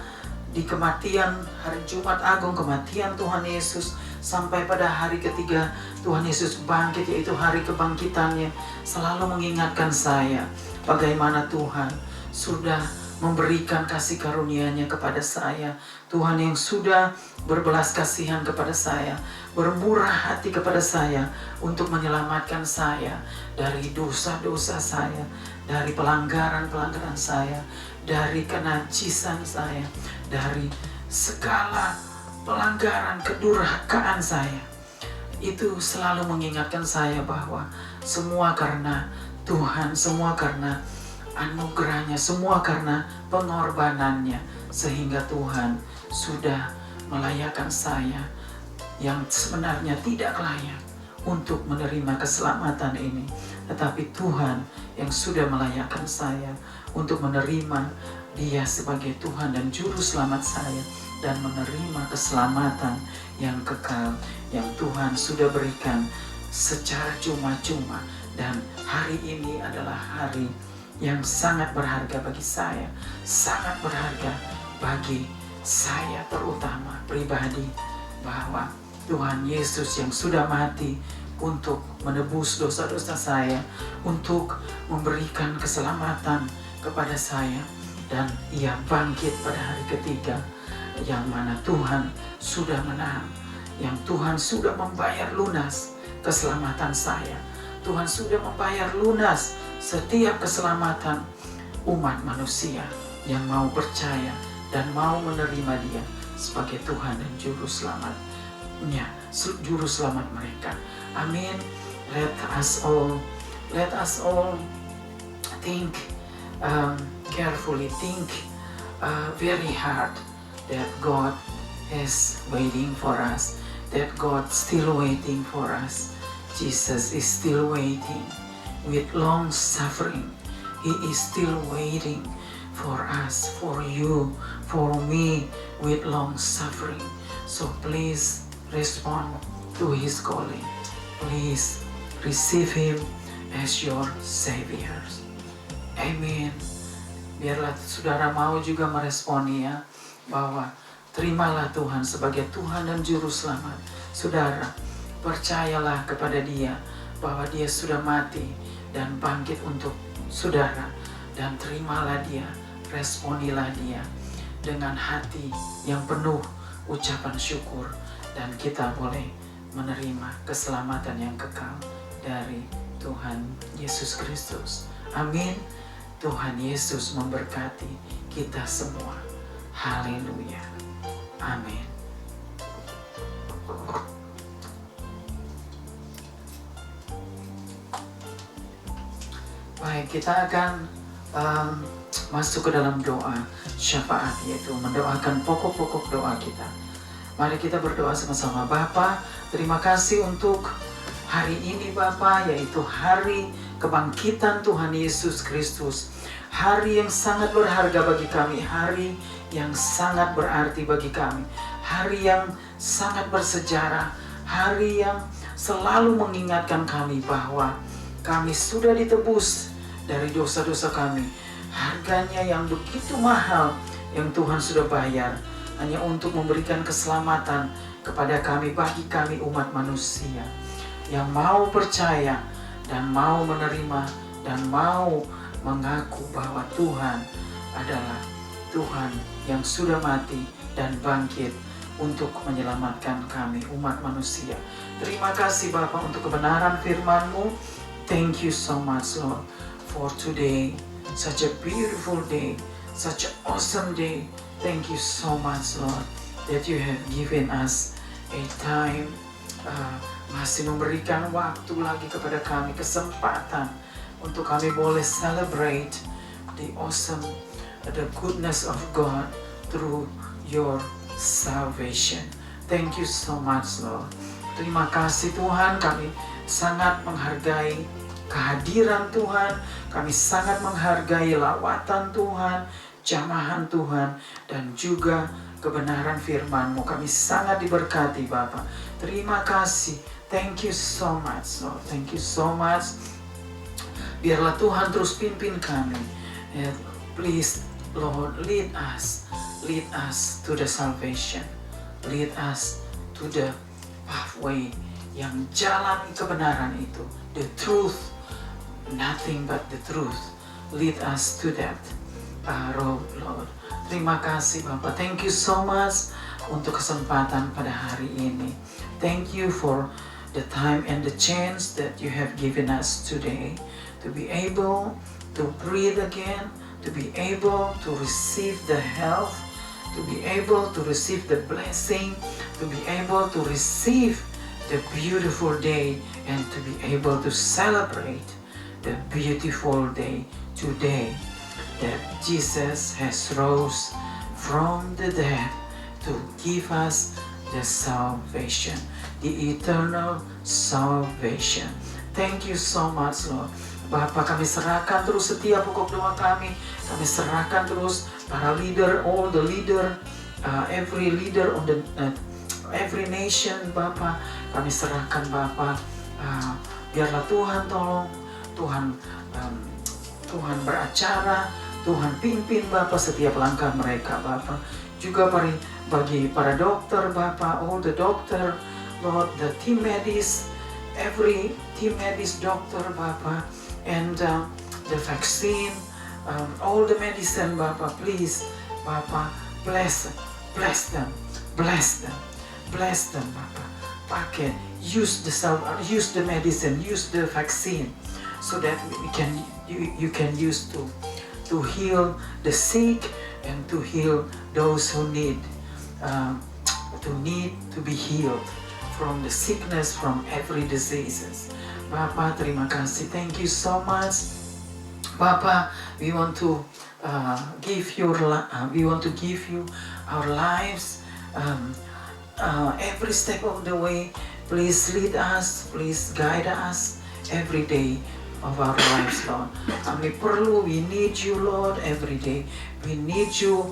di kematian, hari Jumat Agung kematian Tuhan Yesus, sampai pada hari ketiga Tuhan Yesus bangkit, yaitu hari kebangkitannya, selalu mengingatkan saya bagaimana Tuhan sudah memberikan kasih karunia-Nya kepada saya. Tuhan yang sudah berbelas kasihan kepada saya, bermurah hati kepada saya untuk menyelamatkan saya dari dosa-dosa saya, dari pelanggaran-pelanggaran saya, dari kenajisan saya, dari segala pelanggaran kedurhakaan saya. Itu selalu mengingatkan saya bahwa semua karena Tuhan, semua karena anugerahnya, semua karena pengorbanannya, sehingga Tuhan sudah melayakkan saya yang sebenarnya tidak layak untuk menerima keselamatan ini. Tetapi Tuhan yang sudah melayakkan saya untuk menerima Dia sebagai Tuhan dan Juru Selamat saya, dan menerima keselamatan yang kekal yang Tuhan sudah berikan secara cuma-cuma. Dan hari ini adalah hari yang sangat berharga bagi saya, sangat berharga bagi saya terutama pribadi, bahwa Tuhan Yesus yang sudah mati untuk menebus dosa-dosa saya, untuk memberikan keselamatan kepada saya, dan Ia bangkit pada hari ketiga, yang mana Tuhan sudah menang, yang Tuhan sudah membayar lunas keselamatan saya. Tuhan sudah membayar lunas setiap keselamatan umat manusia yang mau percaya dan mau menerima Dia sebagai Tuhan dan Juru Selamatnya, Juru Selamat mereka. Amin. Let us all think carefully, think very hard that God is waiting for us, that God still waiting for us. Jesus is still waiting with long suffering. He is still waiting for us, for you, for me, with long suffering. So please respond to His calling. Please receive Him as your Savior. Amin. Biarlah saudara mau juga meresponi, ya, bahwa terimalah Tuhan sebagai Tuhan dan Juru Selamat. Saudara, percayalah kepada Dia bahwa Dia sudah mati dan bangkit untuk saudara, dan terimalah Dia, responilah Dia dengan hati yang penuh ucapan syukur, dan kita boleh menerima keselamatan yang kekal dari Tuhan Yesus Kristus. Amin. Tuhan Yesus memberkati kita semua. Haleluya. Amin. Baik, kita akan masuk ke dalam doa syafaat, yaitu mendoakan pokok-pokok doa kita. Mari kita berdoa sama-sama. Bapa, terima kasih untuk hari ini Bapa, yaitu hari kebangkitan Tuhan Yesus Kristus. Hari yang sangat berharga bagi kami, hari yang sangat berarti bagi kami, hari yang sangat bersejarah, hari yang selalu mengingatkan kami bahwa kami sudah ditebus dari dosa-dosa kami. Harganya yang begitu mahal yang Tuhan sudah bayar hanya untuk memberikan keselamatan kepada kami, bagi kami umat manusia yang mau percaya dan mau menerima dan mau mengaku bahwa Tuhan adalah Tuhan yang sudah mati dan bangkit untuk menyelamatkan kami umat manusia. Terima kasih Bapa untuk kebenaran firman-Mu. Thank you so much Lord for today, such a beautiful day, such an awesome day. Thank you so much Lord that you have given us a time, masih memberikan waktu lagi kepada kami, kesempatan untuk kami boleh celebrate the awesome, the goodness of God through your salvation. Thank you so much Lord. Terima kasih Tuhan, kami sangat menghargai kehadiran Tuhan, kami sangat menghargai lawatan Tuhan, jamahan Tuhan, dan juga kebenaran firman-Mu. Kami sangat diberkati Bapa. Terima kasih. Thank you so much Lord. Thank you so much. Biarlah Tuhan terus pimpin kami. Please Lord, lead us to the salvation. Lead us to the pathway, yang jalan kebenaran itu, the truth, nothing but the truth. Lead us to that road, Lord. Terima kasih Bapak. Thank you so much untuk kesempatan pada hari ini. Thank you for the time and the chance that you have given us today to be able to breathe again, to be able to receive the health, to be able to receive the blessing, to be able to receive the beautiful day, and to be able to celebrate the beautiful day today that Jesus has rose from the dead to give us the salvation, the eternal salvation. Thank you so much Lord. Bapak, kami serahkan terus setiap pokok doa kami serahkan terus para leader, all the leader, every leader on the every nation Bapak, kami serahkan Bapak. Biarlah Tuhan tolong, Tuhan beracara, Tuhan pimpin Bapak setiap langkah mereka Bapak. Juga bagi para dokter Bapak, all the doctor, Lord, the team medis, every team medis doctor Bapak, and the vaccine, all the medicine Bapak, please Bapak, bless them Bapak. Pakai, use the medicine, use the vaccine, so that you can use to heal the sick and to heal those who need to be healed from the sickness, from every diseases. Bapak, terima kasih. Thank you so much. Bapak, we want to give you our lives, every step of the way. Please lead us, please guide us every day of our lives, Lord. We need you, Lord, every day. We need you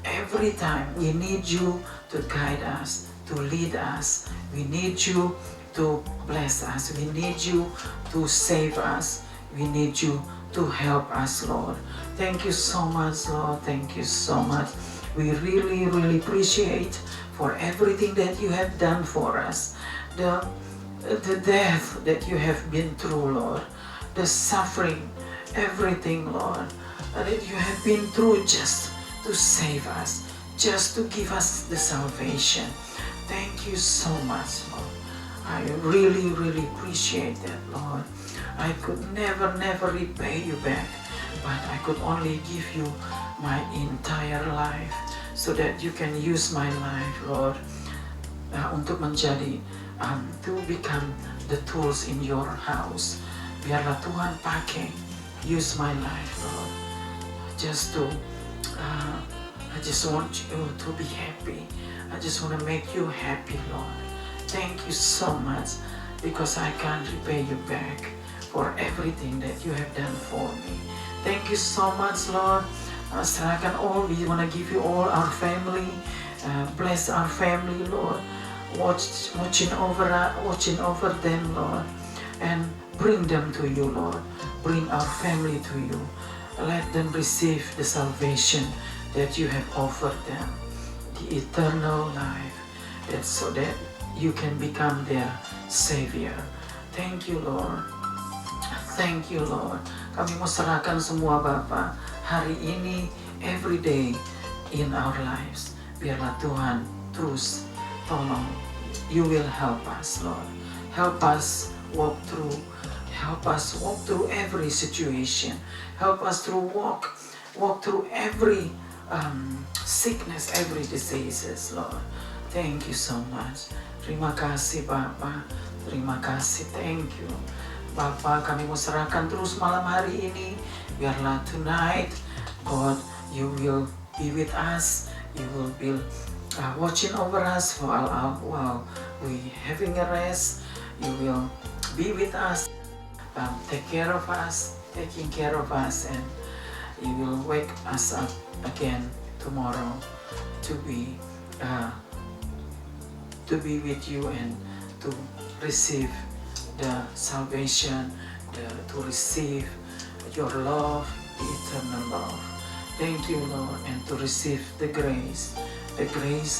every time. We need you to guide us, to lead us. We need you to bless us. We need you to save us. We need you to help us, Lord. Thank you so much, Lord. Thank you so much. We really, really appreciate for everything that you have done for us. The death that you have been through, Lord. The suffering, everything, Lord, that you have been through just to save us, just to give us the salvation. Thank you so much, Lord. I really, really appreciate that, Lord. I could never repay you back, but I could only give you my entire life so that you can use my life, Lord, untuk menjadi, to become the tools in your house. Biarlah Tuhan pakai, use my life, Lord, just to, I just want you to be happy. I just want to make you happy, Lord. Thank you so much, because I can't repay you back, for everything that you have done for me. Thank you so much, Lord. Serahkan all, we want to give you all our family. Bless our family, Lord. Watching over them, Lord. And bring them to you, Lord. Bring our family to you. Let them receive the salvation that you have offered them. The eternal life. So that you can become their Savior. Thank you, Lord. Thank you, Lord. Kami mau serahkan semua Bapa hari ini, every day in our lives. Biarlah Tuhan terus tolong. You will help us, Lord. Help us walk through. Help us walk through every situation. Help us to walk through every sickness, every diseases, Lord. Thank you so much. Terima kasih Bapa. Terima kasih. Thank you. Bapa, kami mau serahkan terus malam hari ini. Biarlah tonight, God, you will be with us. You will be watching over us while we having a rest. You will be with us, take care of us, taking care of us, and you will wake us up again tomorrow to be with you and to receive the salvation, to receive your love, the eternal love. Thank you, Lord, and to receive the grace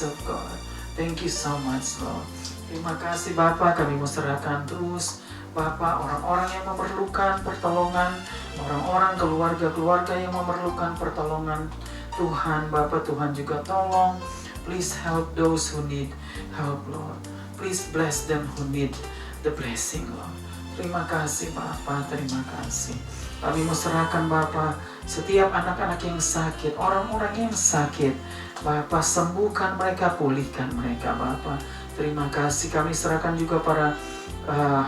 of God. Thank you so much, Lord. Terima kasih Bapa, kami mau serahkan terus Bapa orang-orang yang memerlukan pertolongan, orang-orang keluarga-keluarga yang memerlukan pertolongan. Tuhan, Bapa, Tuhan juga tolong. Please help those who need help, Lord. Please bless them who need the blessing, Lord. Terima kasih Bapa, terima kasih. Kami mau serahkan Bapa setiap anak-anak yang sakit, orang-orang yang sakit. Bapa, sembuhkan mereka, pulihkan mereka Bapa. Terima kasih. Kami serahkan juga para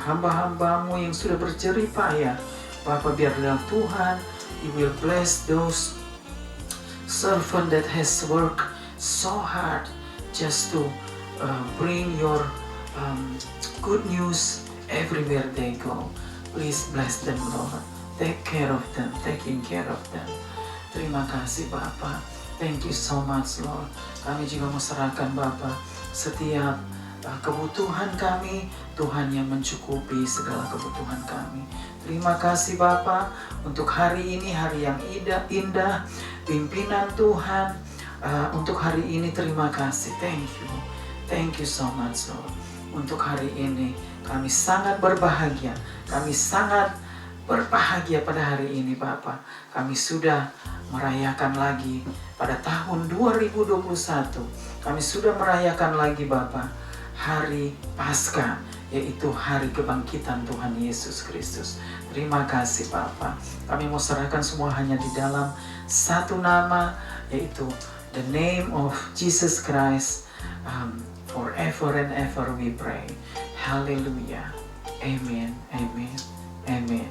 hamba-hambamu yang sudah berjerih payah. Bapa, biarlah Tuhan, you will bless those servant that has worked so hard just to bring your good news everywhere they go. Please bless them, Lord. Take care of them, taking care of them. Terima kasih Bapa. Thank you so much, Lord. Kami juga mau serahkan Bapa setiap kebutuhan kami, Tuhan yang mencukupi segala kebutuhan kami. Terima kasih Bapa untuk hari ini, hari yang indah, pimpinan Tuhan. Untuk hari ini terima kasih. Thank you so much, Lord. Untuk hari ini kami sangat berbahagia. Kami sangat berbahagia pada hari ini Bapa. Kami sudah merayakan lagi pada tahun 2021. Kami sudah merayakan lagi Bapa hari Paskah, yaitu hari kebangkitan Tuhan Yesus Kristus. Terima kasih Bapa. Kami mau serahkan semua hanya di dalam satu nama, yaitu the name of Jesus Christ. Forever and ever we pray. Hallelujah. Amen. Amen. Amen.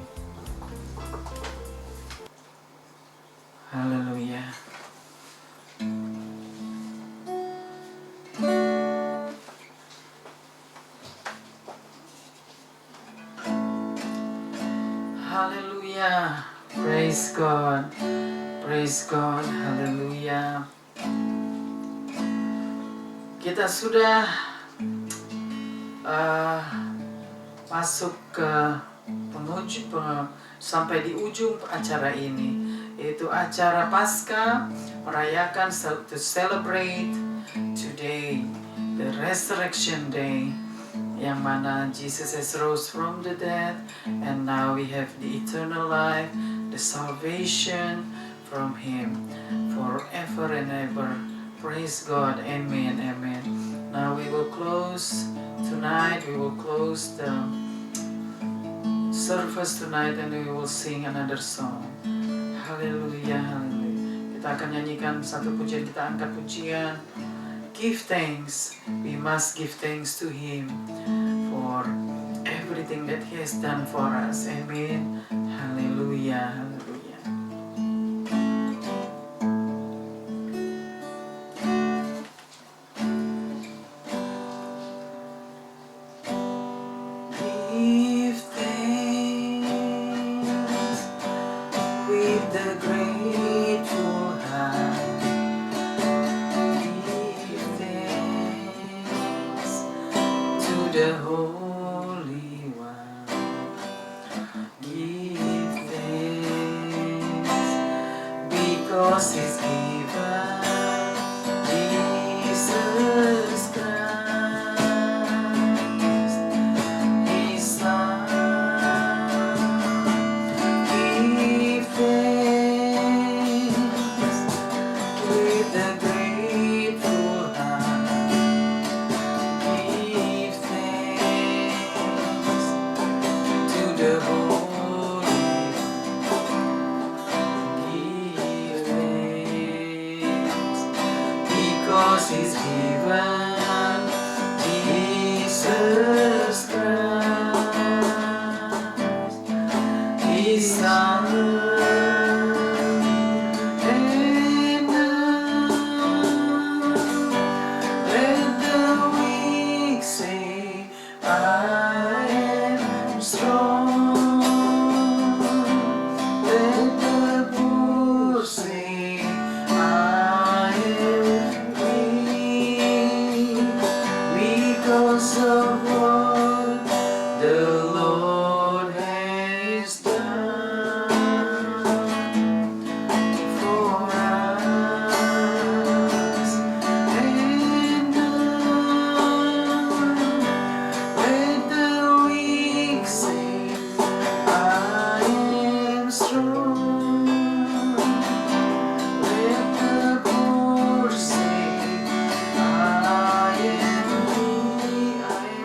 Hallelujah. Hallelujah. Praise God. Praise God. Hallelujah. Kita sudah masuk ke sampai di ujung acara ini, yaitu acara Paskah, merayakan to celebrate today the resurrection day, yang mana Jesus has rose from the dead, and now we have the eternal life, the salvation from Him forever and ever. Praise God. Amen. Amen. Now we will close tonight. We will close the service tonight, and we will sing another song. Hallelujah. Hallelujah. Kita akan nyanyikan satu pujian. Kita angkat pujian. Give thanks. We must give thanks to Him for everything that He has done for us. Amen. Hallelujah. Hallelujah. Give thanks. the Holy One. Give thanks because He's given Jesus Christ, His Son. Give thanks with a grateful heart. Give thanks to the Holy One. Give thanks because He's given Jesus Christ, His Son. And now let the weak say, I am strong. Let the poor say, I am weak, because of what the Lord has done for us. And now let the weak say, I am strong. Let the poor say, I am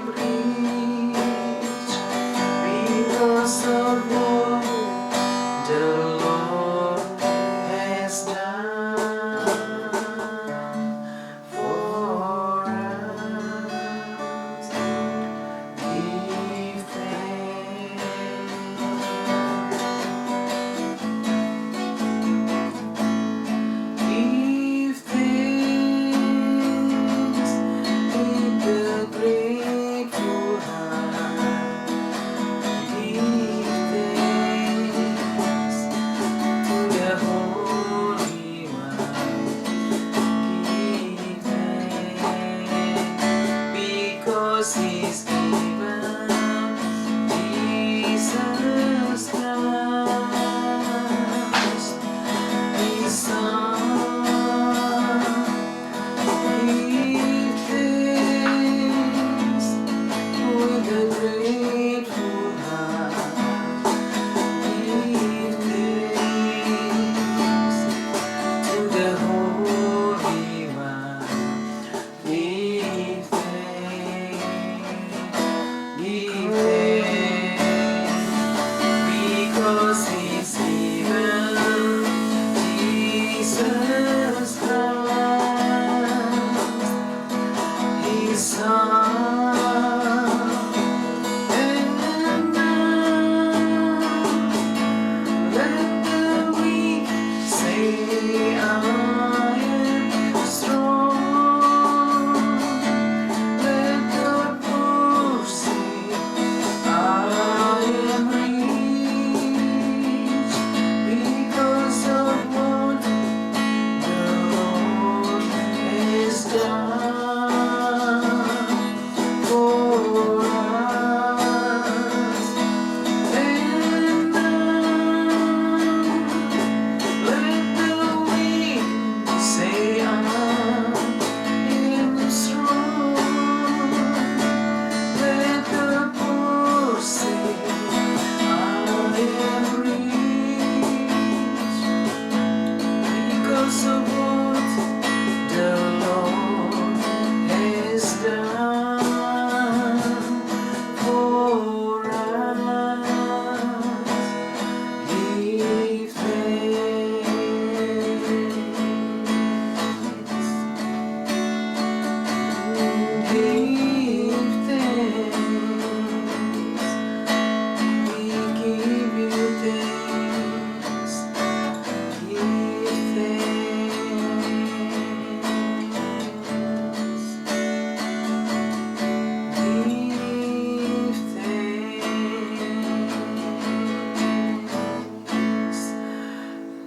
rich, because of what the Lord has done for us. Give thanks with a grateful heart. Give thanks to the Holy One. Give thanks because He's given Jesus Christ, His Son. Give thanks with a grateful heart. Give thanks to the Holy One. Give thanks because He's given Jesus Christ, His Son. And now let the weak say, I am strong. Let the poor say, I am rich, because of what the Lord has done for us. And now let the weak say, I am strong. Let the poor say, I am rich, because of what the Lord has done for us. Give thanks. Give thanks. We give you thanks. Give thanks.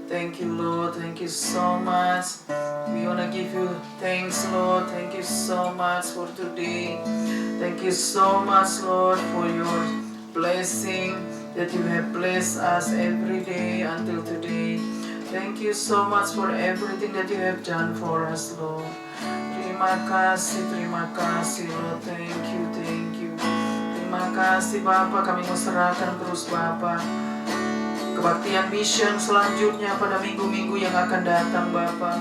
Thank you, Lord. Thank you so much. We want to give you thanks, Lord. Thank you so much for today. Thank Thank you so much, Lord, for your blessing that you have blessed us every day until today. Thank you so much for everything that you have done for us, Lord. Terima kasih, Lord. Thank you. Terima kasih, Bapak. Kami mau serahkan terus, Bapak. Kebaktian mission selanjutnya pada minggu-minggu yang akan datang, Bapak.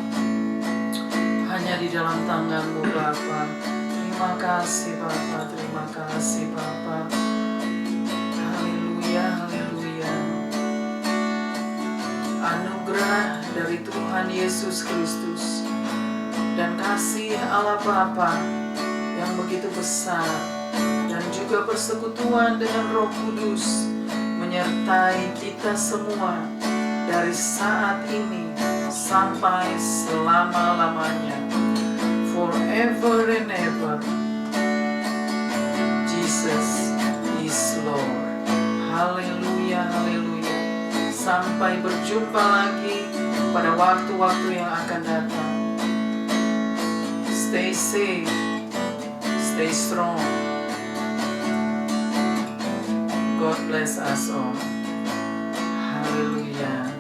Hanya di dalam tangan-Mu, Bapak. Terima kasih, Bapak. Terima kasih, Bapak. Haleluya. Anugerah dari Tuhan Yesus Kristus dan kasih Allah Bapa yang begitu besar dan juga persekutuan dengan Roh Kudus menyertai kita semua dari saat ini sampai selama-lamanya, forever and ever. Jesus is Lord. Haleluya. Sampai berjumpa lagi pada waktu-waktu yang akan datang. Stay safe, stay strong. God bless us all. Hallelujah.